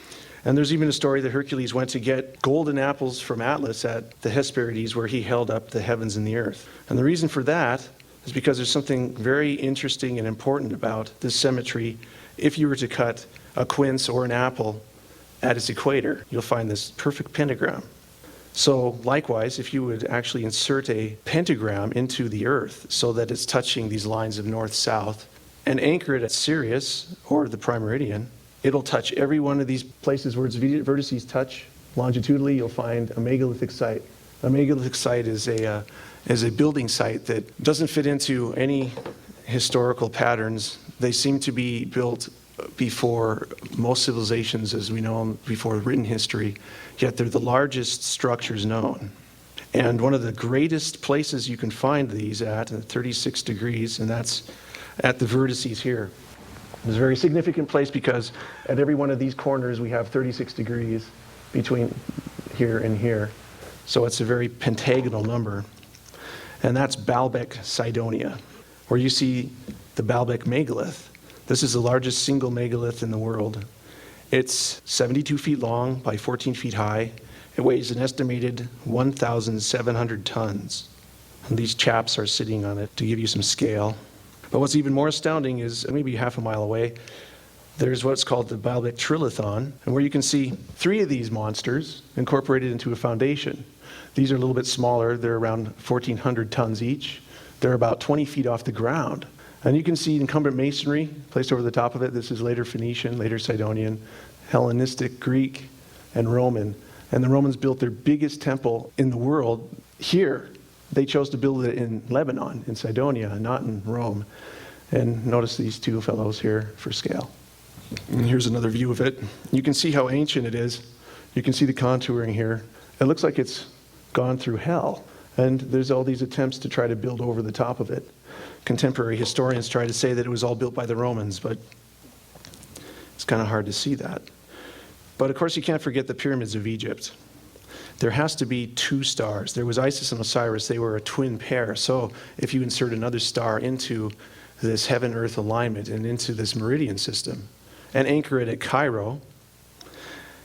And there's even a story that Hercules went to get golden apples from Atlas at the Hesperides, where he held up the heavens and the earth. And the reason for that is because there's something very interesting and important about this symmetry. If you were to cut a quince or an apple at its equator, you'll find this perfect pentagram. So likewise, if you would actually insert a pentagram into the earth so that it's touching these lines of north-south and anchor it at Sirius or the prime meridian, it'll touch every one of these places where its vertices touch. Longitudinally, you'll find a megalithic site. A megalithic site is a building site that doesn't fit into any historical patterns. They seem to be built before most civilizations as we know them, before written history, yet they're the largest structures known. And one of the greatest places you can find these at 36 degrees, and that's at the vertices here. It's a very significant place because at every one of these corners we have 36 degrees between here and here. So it's a very pentagonal number. And that's Baalbek, Cydonia, where you see the Baalbek megalith. This is the largest single megalith in the world. It's 72 feet long by 14 feet high. It weighs an estimated 1,700 tons. And these chaps are sitting on it to give you some scale. But what's even more astounding is, maybe half a mile away, there's what's called the Baalbek Trilithon, and where you can see 3 of these monsters incorporated into a foundation. These are a little bit smaller. They're around 1,400 tons each. They're about 20 feet off the ground. And you can see incumbent masonry placed over the top of it. This is later Phoenician, later Sidonian, Hellenistic, Greek, and Roman. And the Romans built their biggest temple in the world here. They chose to build it in Lebanon, in Cydonia, not in Rome. And notice these two fellows here for scale. And here's another view of it. You can see how ancient it is. You can see the contouring here. It looks like it's gone through hell. And there's all these attempts to try to build over the top of it. Contemporary historians try to say that it was all built by the Romans, but it's kind of hard to see that. But of course, you can't forget the pyramids of Egypt. There has to be 2 stars. There was Isis and Osiris. They were a twin pair. So if you insert another star into this heaven-earth alignment and into this meridian system and anchor it at Cairo,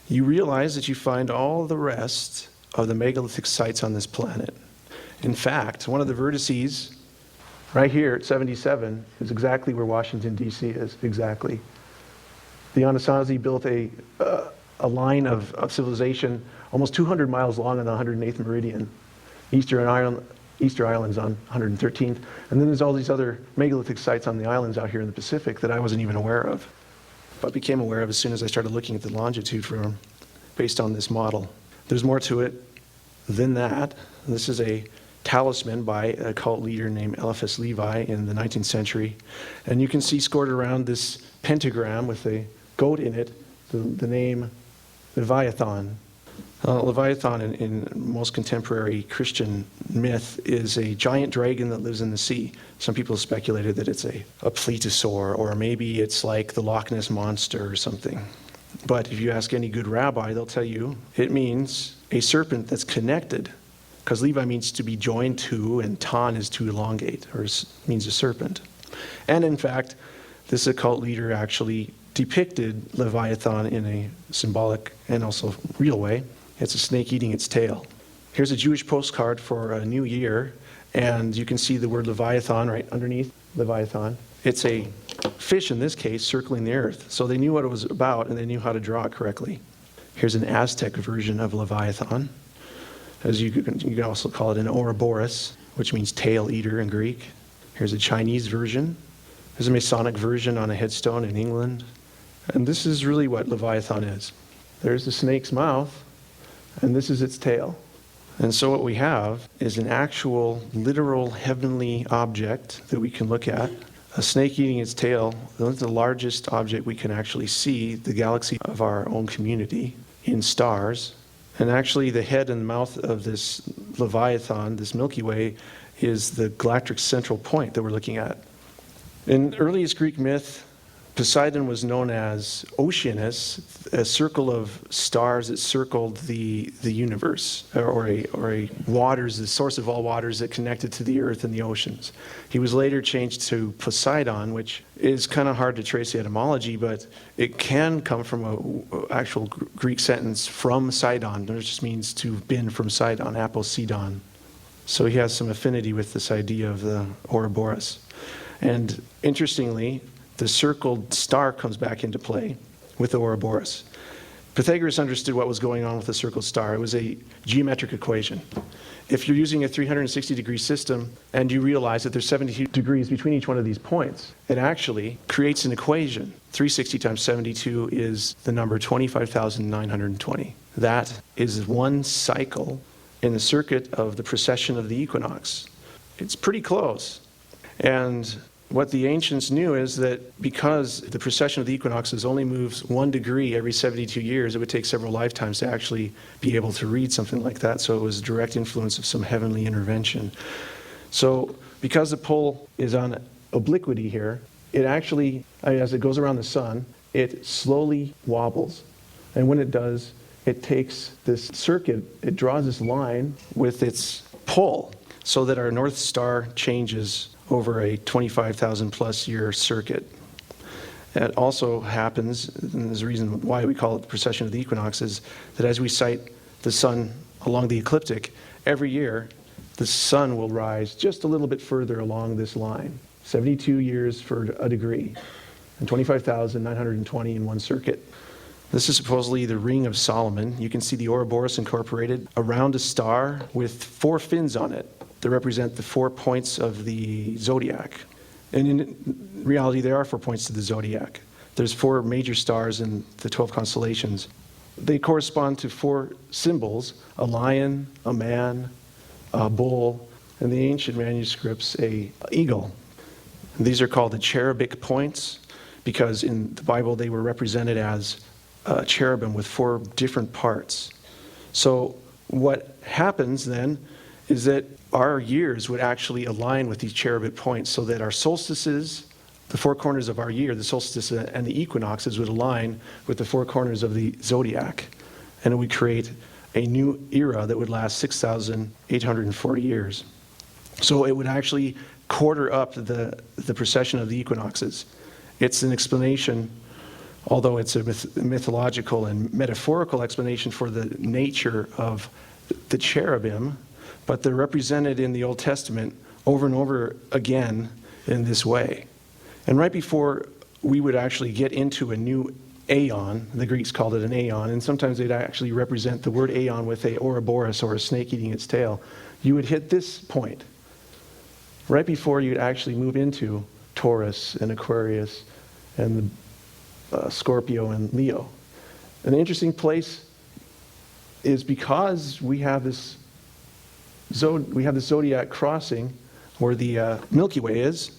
you realize that you find all the rest of the megalithic sites on this planet. In fact, one of the vertices right here at 77 is exactly where Washington, D.C. is, exactly. The Anasazi built a line of civilization almost 200 miles long on the 108th meridian. Easter Island's on 113th. And then there's all these other megalithic sites on the islands out here in the Pacific that I wasn't even aware of, but became aware of as soon as I started looking at the longitude for them based on this model. There's more to it than that. This is a talisman by a cult leader named Eliphas Levi in the 19th century. And you can see scored around this pentagram with a goat in it, the name Leviathan. Leviathan in most contemporary Christian myth is a giant dragon that lives in the sea. Some people have speculated that it's a plesiosaur, or maybe it's like the Loch Ness Monster or something. But if you ask any good rabbi, they'll tell you it means a serpent that's connected, because Levi means to be joined to, and ton is to elongate, or means a serpent. And in fact, this occult leader actually depicted Leviathan in a symbolic and also real way. It's a snake eating its tail. Here's a Jewish postcard for a new year, and you can see the word Leviathan right underneath Leviathan. It's a fish in this case circling the earth. So they knew what it was about, and they knew how to draw it correctly. Here's an Aztec version of Leviathan. As you can also call it an Ouroboros, which means tail eater in Greek. Here's a Chinese version. There's a Masonic version on a headstone in England. And this is really what Leviathan is. There's the snake's mouth, and this is its tail. And so what we have is an actual, literal, heavenly object that we can look at. A snake eating its tail, that's the largest object we can actually see, the galaxy of our own community, in stars. And actually the head and mouth of this Leviathan, this Milky Way, is the galactic central point that we're looking at. In earliest Greek myth, Poseidon was known as Oceanus, a circle of stars that circled the universe, or a waters, the source of all waters that connected to the earth and the oceans. He was later changed to Poseidon, which is kind of hard to trace the etymology, but it can come from an actual Greek sentence, from Sidon. It just means to have been from Sidon, aposeidon. So he has some affinity with this idea of the Ouroboros. And interestingly, the circled star comes back into play with the Ouroboros. Pythagoras understood what was going on with the circled star. It was a geometric equation. If you're using a 360-degree system and you realize that there's 72 degrees between each one of these points, it actually creates an equation. 360 times 72 is the number 25,920. That is one cycle in the circuit of the precession of the equinox. It's pretty close. And what the ancients knew is that because the precession of the equinoxes only moves 1 degree every 72 years, it would take several lifetimes to actually be able to read something like that. So it was a direct influence of some heavenly intervention. So because the pole is on obliquity here, it actually, as it goes around the sun, it slowly wobbles. And when it does, it takes this circuit, it draws this line with its pole so that our North Star changes over a 25,000 plus year circuit. That also happens, and there's a reason why we call it the precession of the equinox, is that as we sight the sun along the ecliptic, every year the sun will rise just a little bit further along this line. 72 years for a degree, and 25,920 in one circuit. This is supposedly the Ring of Solomon. You can see the Ouroboros incorporated around a star with 4 fins on it that represent the 4 points of the zodiac. And in reality, there are 4 points to the zodiac. There's 4 major stars in the 12 constellations. They correspond to 4 symbols: a lion, a man, a bull, and the ancient manuscripts, an eagle. And these are called the cherubic points because in the Bible they were represented as cherubim with 4 different parts. So what happens then is that our years would actually align with these cherubic points so that our solstices, the 4 corners of our year, the solstice and the equinoxes would align with the 4 corners of the zodiac. And it would create a new era that would last 6,840 years. So it would actually quarter up the precession of the equinoxes. It's an explanation, although it's a mythological and metaphorical explanation for the nature of the cherubim, but they're represented in the Old Testament over and over again in this way. And right before we would actually get into a new aeon, the Greeks called it an aeon, and sometimes they'd actually represent the word aeon with a Ouroboros or a snake eating its tail, you would hit this point right before you'd actually move into Taurus and Aquarius and the Scorpio and Leo. And the interesting place is because we have this zodiac crossing where the Milky Way is.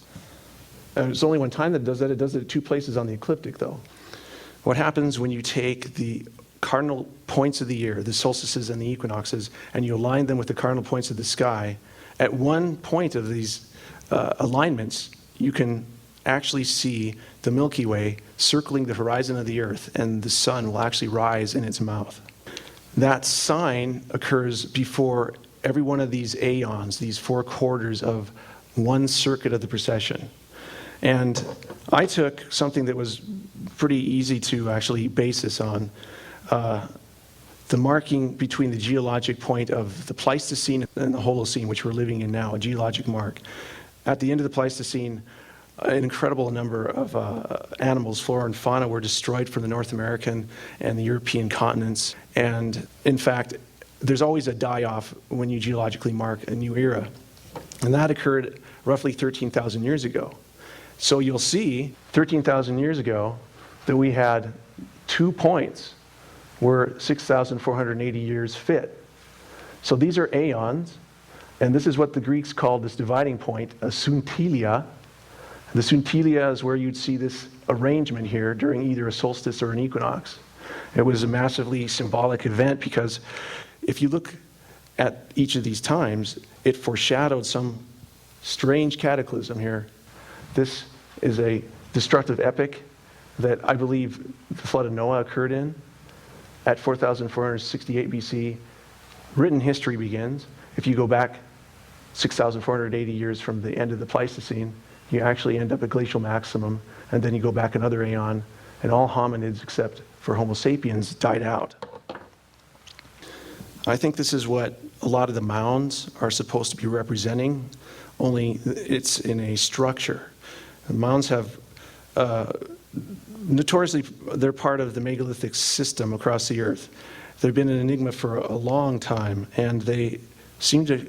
There's only one time that it does that. It does it at 2 places on the ecliptic, though. What happens when you take the cardinal points of the year, the solstices and the equinoxes, and you align them with the cardinal points of the sky, at one point of these alignments, you can actually see the Milky Way circling the horizon of the Earth, and the sun will actually rise in its mouth. That sign occurs before every one of these aeons, these 4 quarters of one circuit of the precession. And I took something that was pretty easy to actually base this on, the marking between the geologic point of the Pleistocene and the Holocene, which we're living in now, a geologic mark. At the end of the Pleistocene, an incredible number of animals, flora and fauna, were destroyed from the North American and the European continents. And in fact, there's always a die-off when you geologically mark a new era. And that occurred roughly 13,000 years ago. So you'll see 13,000 years ago that we had 2 points where 6,480 years fit. So these are aeons, and this is what the Greeks called this dividing point, a suntilia. The suntilia is where you'd see this arrangement here during either a solstice or an equinox. It was a massively symbolic event because if you look at each of these times, it foreshadowed some strange cataclysm here. This is a destructive epic that I believe the flood of Noah occurred in at 4,468 BC. Written history begins. If you go back 6,480 years from the end of the Pleistocene, you actually end up at glacial maximum, and then you go back another aeon, and all hominids except for Homo sapiens died out. I think this is what a lot of the mounds are supposed to be representing, only it's in a structure. The mounds have, notoriously, they're part of the megalithic system across the earth. They've been an enigma for a long time, and they seem to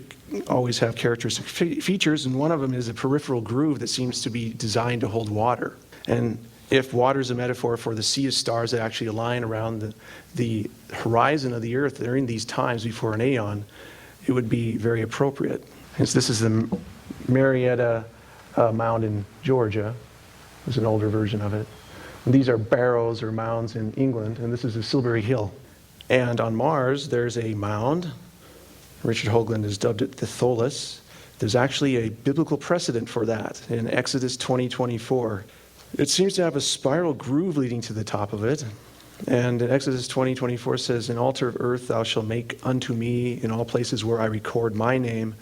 always have characteristic features, and one of them is a peripheral groove that seems to be designed to hold water. And if water is a metaphor for the sea of stars that actually align around the horizon of the earth during these times before an aeon, it would be very appropriate. Hence, this is the Marietta mound in Georgia. There's an older version of it. And these are barrows or mounds in England, and this is a Silbury Hill. And on Mars, there's a mound. Richard Hoagland has dubbed it the Tholus. There's actually a biblical precedent for that in Exodus 20:24. It seems to have a spiral groove leading to the top of it. And in Exodus 20:24 says, "An altar of earth thou shalt make unto me in all places where I record my name.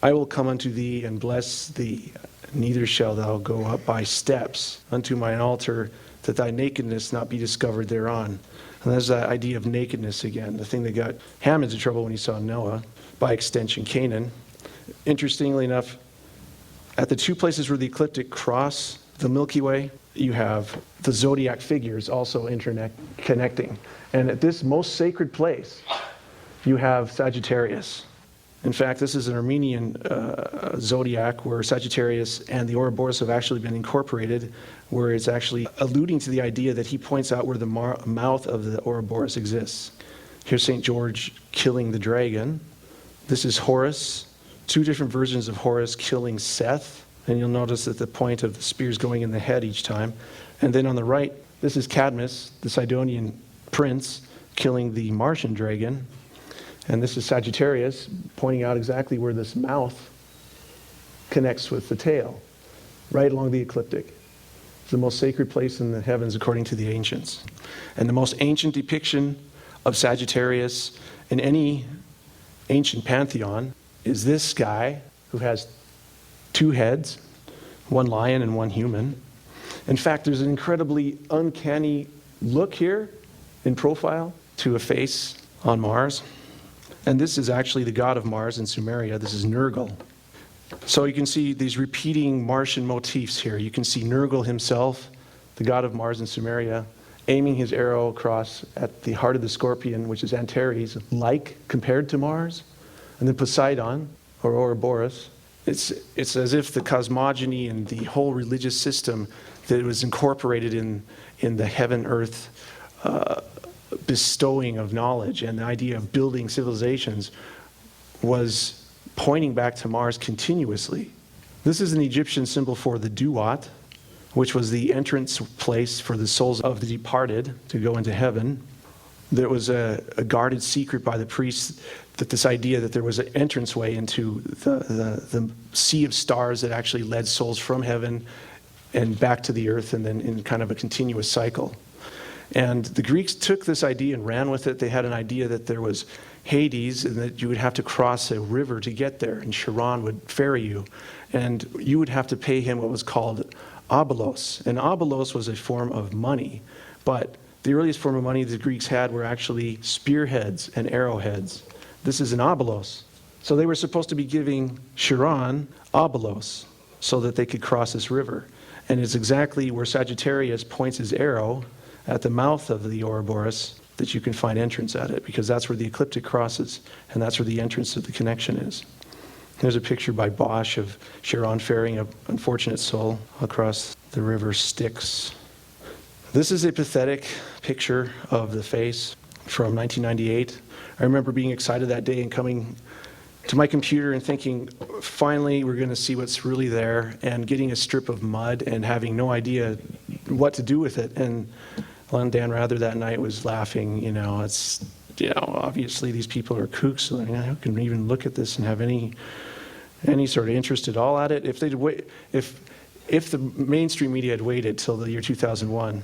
I will come unto thee and bless thee. Neither shalt thou go up by steps unto mine altar, that thy nakedness not be discovered thereon." And there's that idea of nakedness again, the thing that got Ham into trouble when he saw Noah, by extension Canaan. Interestingly enough, at the 2 places where the ecliptic cross the Milky Way, you have the zodiac figures also connecting. And at this most sacred place, you have Sagittarius. In fact, this is an Armenian zodiac where Sagittarius and the Ouroboros have actually been incorporated, where it's actually alluding to the idea that he points out where the mouth of the Ouroboros exists. Here's St. George killing the dragon. This is Horus, 2 different versions of Horus killing Seth. And you'll notice that the point of the spear is going in the head each time. And then on the right, this is Cadmus, the Sidonian prince, killing the Martian dragon. And this is Sagittarius, pointing out exactly where this mouth connects with the tail, right along the ecliptic. It's the most sacred place in the heavens according to the ancients. And the most ancient depiction of Sagittarius in any ancient pantheon is this guy who has 2 heads, 1 lion and 1 human. In fact, there's an incredibly uncanny look here in profile to a face on Mars. And this is actually the god of Mars in Sumeria. This is Nergal. So you can see these repeating Martian motifs here. You can see Nergal himself, the god of Mars in Sumeria, aiming his arrow across at the heart of the scorpion, which is Antares, like compared to Mars. And then Poseidon, or Ouroboros. It's as if the cosmogony and the whole religious system that was incorporated in the heaven-earth bestowing of knowledge and the idea of building civilizations was pointing back to Mars continuously. This is an Egyptian symbol for the Duat, which was the entrance place for the souls of the departed to go into heaven. there was a guarded secret by the priests, that this idea that there was an entranceway into the sea of stars that actually led souls from heaven and back to the earth, and then in kind of a continuous cycle. And the Greeks took this idea and ran with it. They had an idea that there was Hades and that you would have to cross a river to get there, and Chiron would ferry you. And you would have to pay him what was called obolos. And obolos was a form of money. But the earliest form of money the Greeks had were actually spearheads and arrowheads. This is an obolos. So they were supposed to be giving Chiron obolos so that they could cross this river. And it's exactly where Sagittarius points his arrow at the mouth of the Ouroboros that you can find entrance at it, because that's where the ecliptic crosses, and that's where the entrance of the connection is. There's a picture by Bosch of Chiron ferrying an unfortunate soul across the river Styx. This is a pathetic picture of the face from 1998. I remember being excited that day and coming to my computer and thinking, finally, we're going to see what's really there, and getting a strip of mud and having no idea what to do with it. And Dan Rather that night was laughing, it's, obviously these people are kooks, so who can even look at this and have any sort of interest at all at it? If they'd if the mainstream media had waited till the year 2001,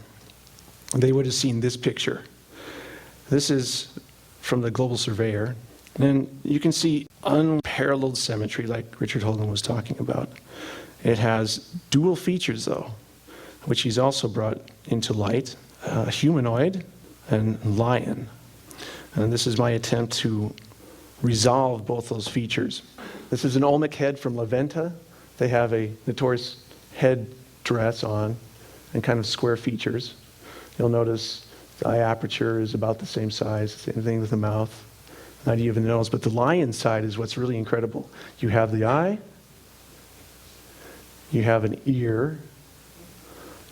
they would have seen this picture. This is from the Global Surveyor. And you can see unparalleled symmetry, like Richard Hogan was talking about. It has dual features, though, which he's also brought into light. Humanoid and lion. And this is my attempt to resolve both those features. This is an Olmec head from La Venta. They have a notorious head dress on and kind of square features. You'll notice the eye aperture is about the same size, same thing with the mouth. Not even the nose, but the lion side is what's really incredible. You have the eye, you have an ear,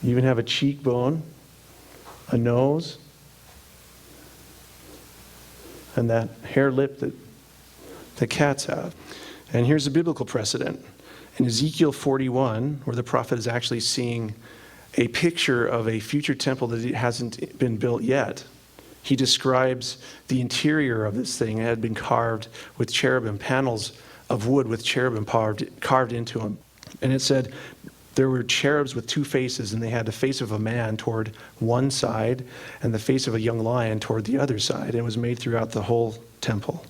you even have a cheekbone, a nose, and that hair lip that the cats have. And here's a biblical precedent. In Ezekiel 41, where the prophet is actually seeing a picture of a future temple that hasn't been built yet, he describes the interior of this thing. It had been carved with cherubim, panels of wood with cherubim carved into them. And it said there were cherubs with two faces, and they had the face of a man toward one side and the face of a young lion toward the other side. And it was made throughout the whole temple.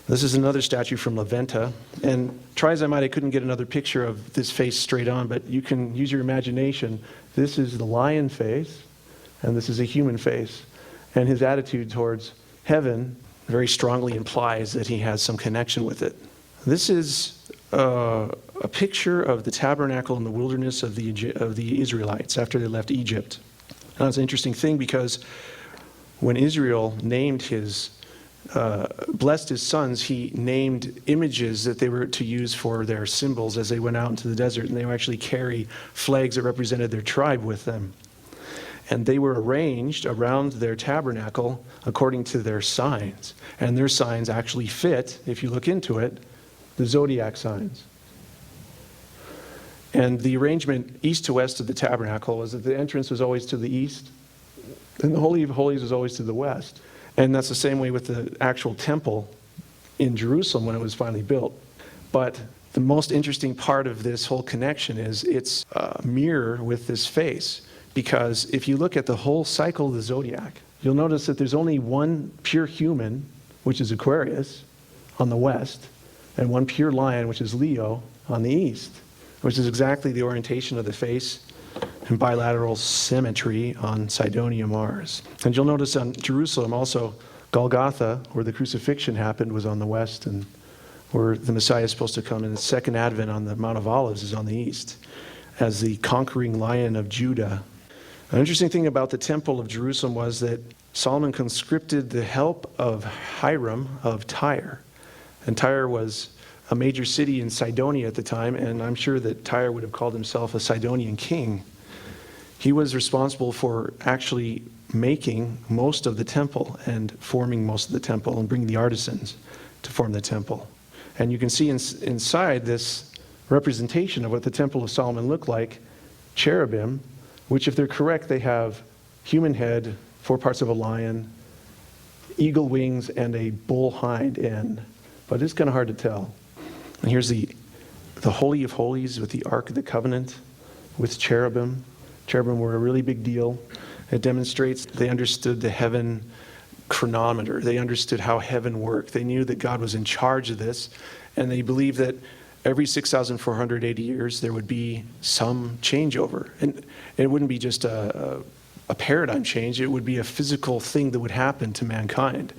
This is another statue from La Venta. And try as I might, I couldn't get another picture of this face straight on, but you can use your imagination. This is the lion face, and this is a human face. And his attitude towards heaven very strongly implies that he has some connection with it. This is a picture of the tabernacle in the wilderness of the Israelites after they left Egypt. Now, it's an interesting thing because when Israel named blessed his sons, he named images that they were to use for their symbols as they went out into the desert, and they would actually carry flags that represented their tribe with them. And they were arranged around their tabernacle according to their signs. And their signs actually fit, if you look into it, the zodiac signs. And the arrangement east to west of the tabernacle was that the entrance was always to the east, and the Holy of Holies was always to the west. And that's the same way with the actual temple in Jerusalem when it was finally built. But the most interesting part of this whole connection is it's a mirror with this face. Because if you look at the whole cycle of the zodiac, you'll notice that there's only one pure human, which is Aquarius, on the west, and one pure lion, which is Leo, on the east, which is exactly the orientation of the face and bilateral symmetry on Cydonia, Mars. And you'll notice on Jerusalem also, Golgotha, where the crucifixion happened, was on the west, and where the Messiah is supposed to come. And the second advent on the Mount of Olives is on the east, as the conquering lion of Judah. An interesting thing about the Temple of Jerusalem was that Solomon conscripted the help of Hiram of Tyre. And Tyre was a major city in Cydonia at the time, and I'm sure that Tyre would have called himself a Sidonian king. He was responsible for actually making most of the temple and forming most of the temple and bringing the artisans to form the temple. And you can see inside this representation of what the Temple of Solomon looked like, cherubim, which if they're correct, they have human head, 4 parts of a lion, eagle wings and a bull hind end. But it's kind of hard to tell. And here's the Holy of Holies with the Ark of the Covenant with cherubim. Cherubim were a really big deal. It demonstrates they understood the heaven chronometer. They understood how heaven worked. They knew that God was in charge of this, and they believed that every 6,480 years there would be some changeover. And it wouldn't be just a paradigm change. It would be a physical thing that would happen to mankind.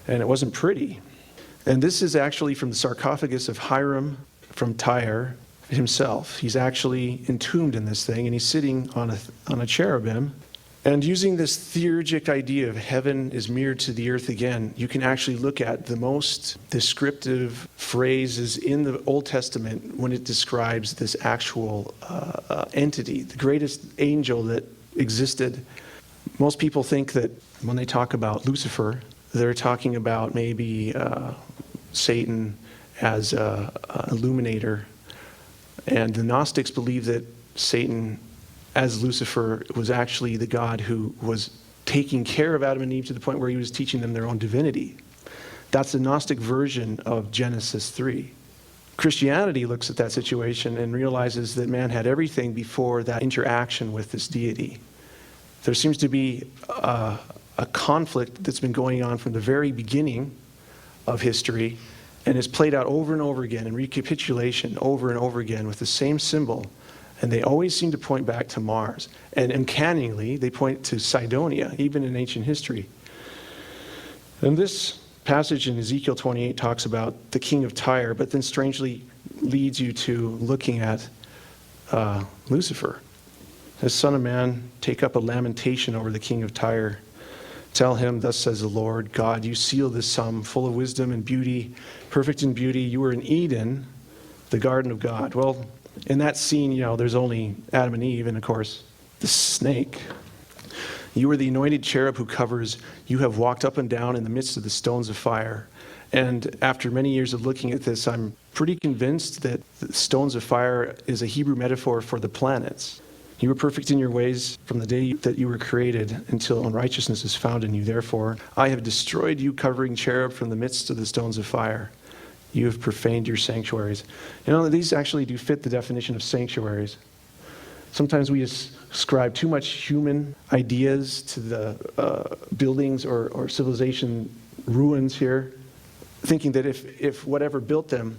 And it wasn't pretty. And this is actually from the sarcophagus of Hiram from Tyre himself. He's actually entombed in this thing, and he's sitting on a cherubim. And using this theurgic idea of heaven is mirrored to the earth again, you can actually look at the most descriptive phrases in the Old Testament when it describes this actual entity, the greatest angel that existed. Most people think that when they talk about Lucifer, they're talking about maybe Satan as an illuminator. And the Gnostics believe that Satan, as Lucifer, was actually the God who was taking care of Adam and Eve to the point where he was teaching them their own divinity. That's the Gnostic version of Genesis 3. Christianity looks at that situation and realizes that man had everything before that interaction with this deity. There seems to be a conflict that's been going on from the very beginning of history and is played out over and over again in recapitulation over and over again with the same symbol. And they always seem to point back to Mars. And uncannily, they point to Cydonia, even in ancient history. And this passage in Ezekiel 28 talks about the king of Tyre, but then strangely leads you to looking at Lucifer. As Son of Man, take up a lamentation over the king of Tyre. Tell him, thus says the Lord God, you seal this sum, full of wisdom and beauty, perfect in beauty. You were in Eden, the garden of God. Well, in that scene, there's only Adam and Eve, and of course, the snake. You are the anointed cherub who covers. You have walked up and down in the midst of the stones of fire. And after many years of looking at this, I'm pretty convinced that the stones of fire is a Hebrew metaphor for the planets. You were perfect in your ways from the day that you were created until unrighteousness is found in you. Therefore, I have destroyed you, covering cherub from the midst of the stones of fire. You have profaned your sanctuaries. These actually do fit the definition of sanctuaries. Sometimes we ascribe too much human ideas to the buildings or civilization ruins here, thinking that if whatever built them,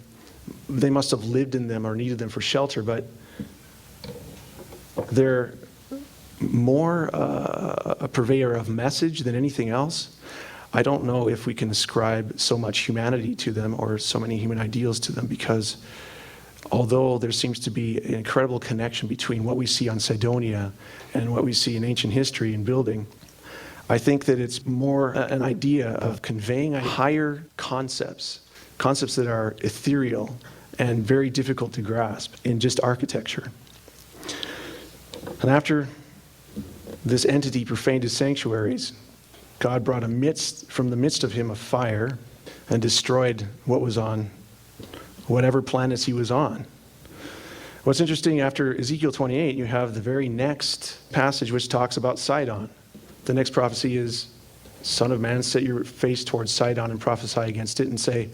they must have lived in them or needed them for shelter, but they're more a purveyor of message than anything else. I don't know if we can ascribe so much humanity to them or so many human ideals to them, because although there seems to be an incredible connection between what we see on Cydonia and what we see in ancient history and building, I think that it's more an idea of conveying higher concepts that are ethereal and very difficult to grasp in just architecture. And after this entity profaned his sanctuaries, God brought from the midst of him a fire and destroyed what was on whatever planets he was on. What's interesting, after Ezekiel 28, you have the very next passage which talks about Sidon. The next prophecy is, Son of man, set your face towards Sidon and prophesy against it and say,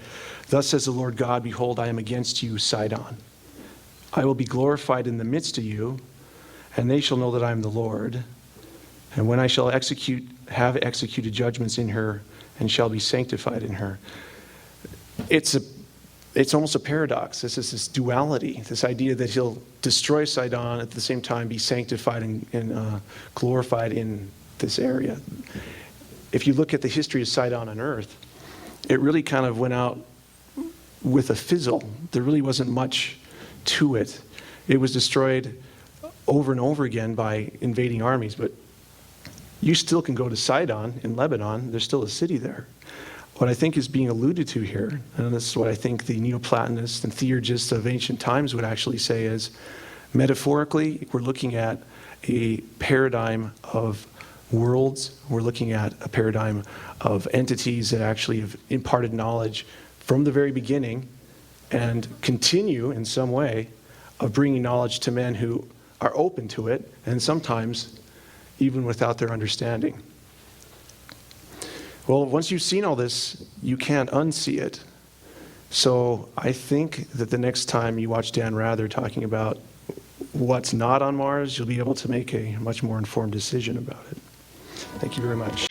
thus says the Lord God, behold, I am against you, Sidon. I will be glorified in the midst of you, and they shall know that I am the Lord. And when I shall have executed judgments in her, and shall be sanctified in her. It's almost a paradox. This is this duality, this idea that he'll destroy Sidon at the same time be sanctified and glorified in this area. If you look at the history of Sidon on earth, it really kind of went out with a fizzle. There really wasn't much to it. It was destroyed over and over again by invading armies, but you still can go to Sidon in Lebanon. There's still a city there. What I think is being alluded to here, and this is what I think the Neoplatonists and theurgists of ancient times would actually say, is metaphorically, we're looking at a paradigm of worlds. We're looking at a paradigm of entities that actually have imparted knowledge from the very beginning and continue in some way of bringing knowledge to men who are open to it, and sometimes even without their understanding. Well, once you've seen all this, you can't unsee it. So I think that the next time you watch Dan Rather talking about what's not on Mars, you'll be able to make a much more informed decision about it. Thank you very much.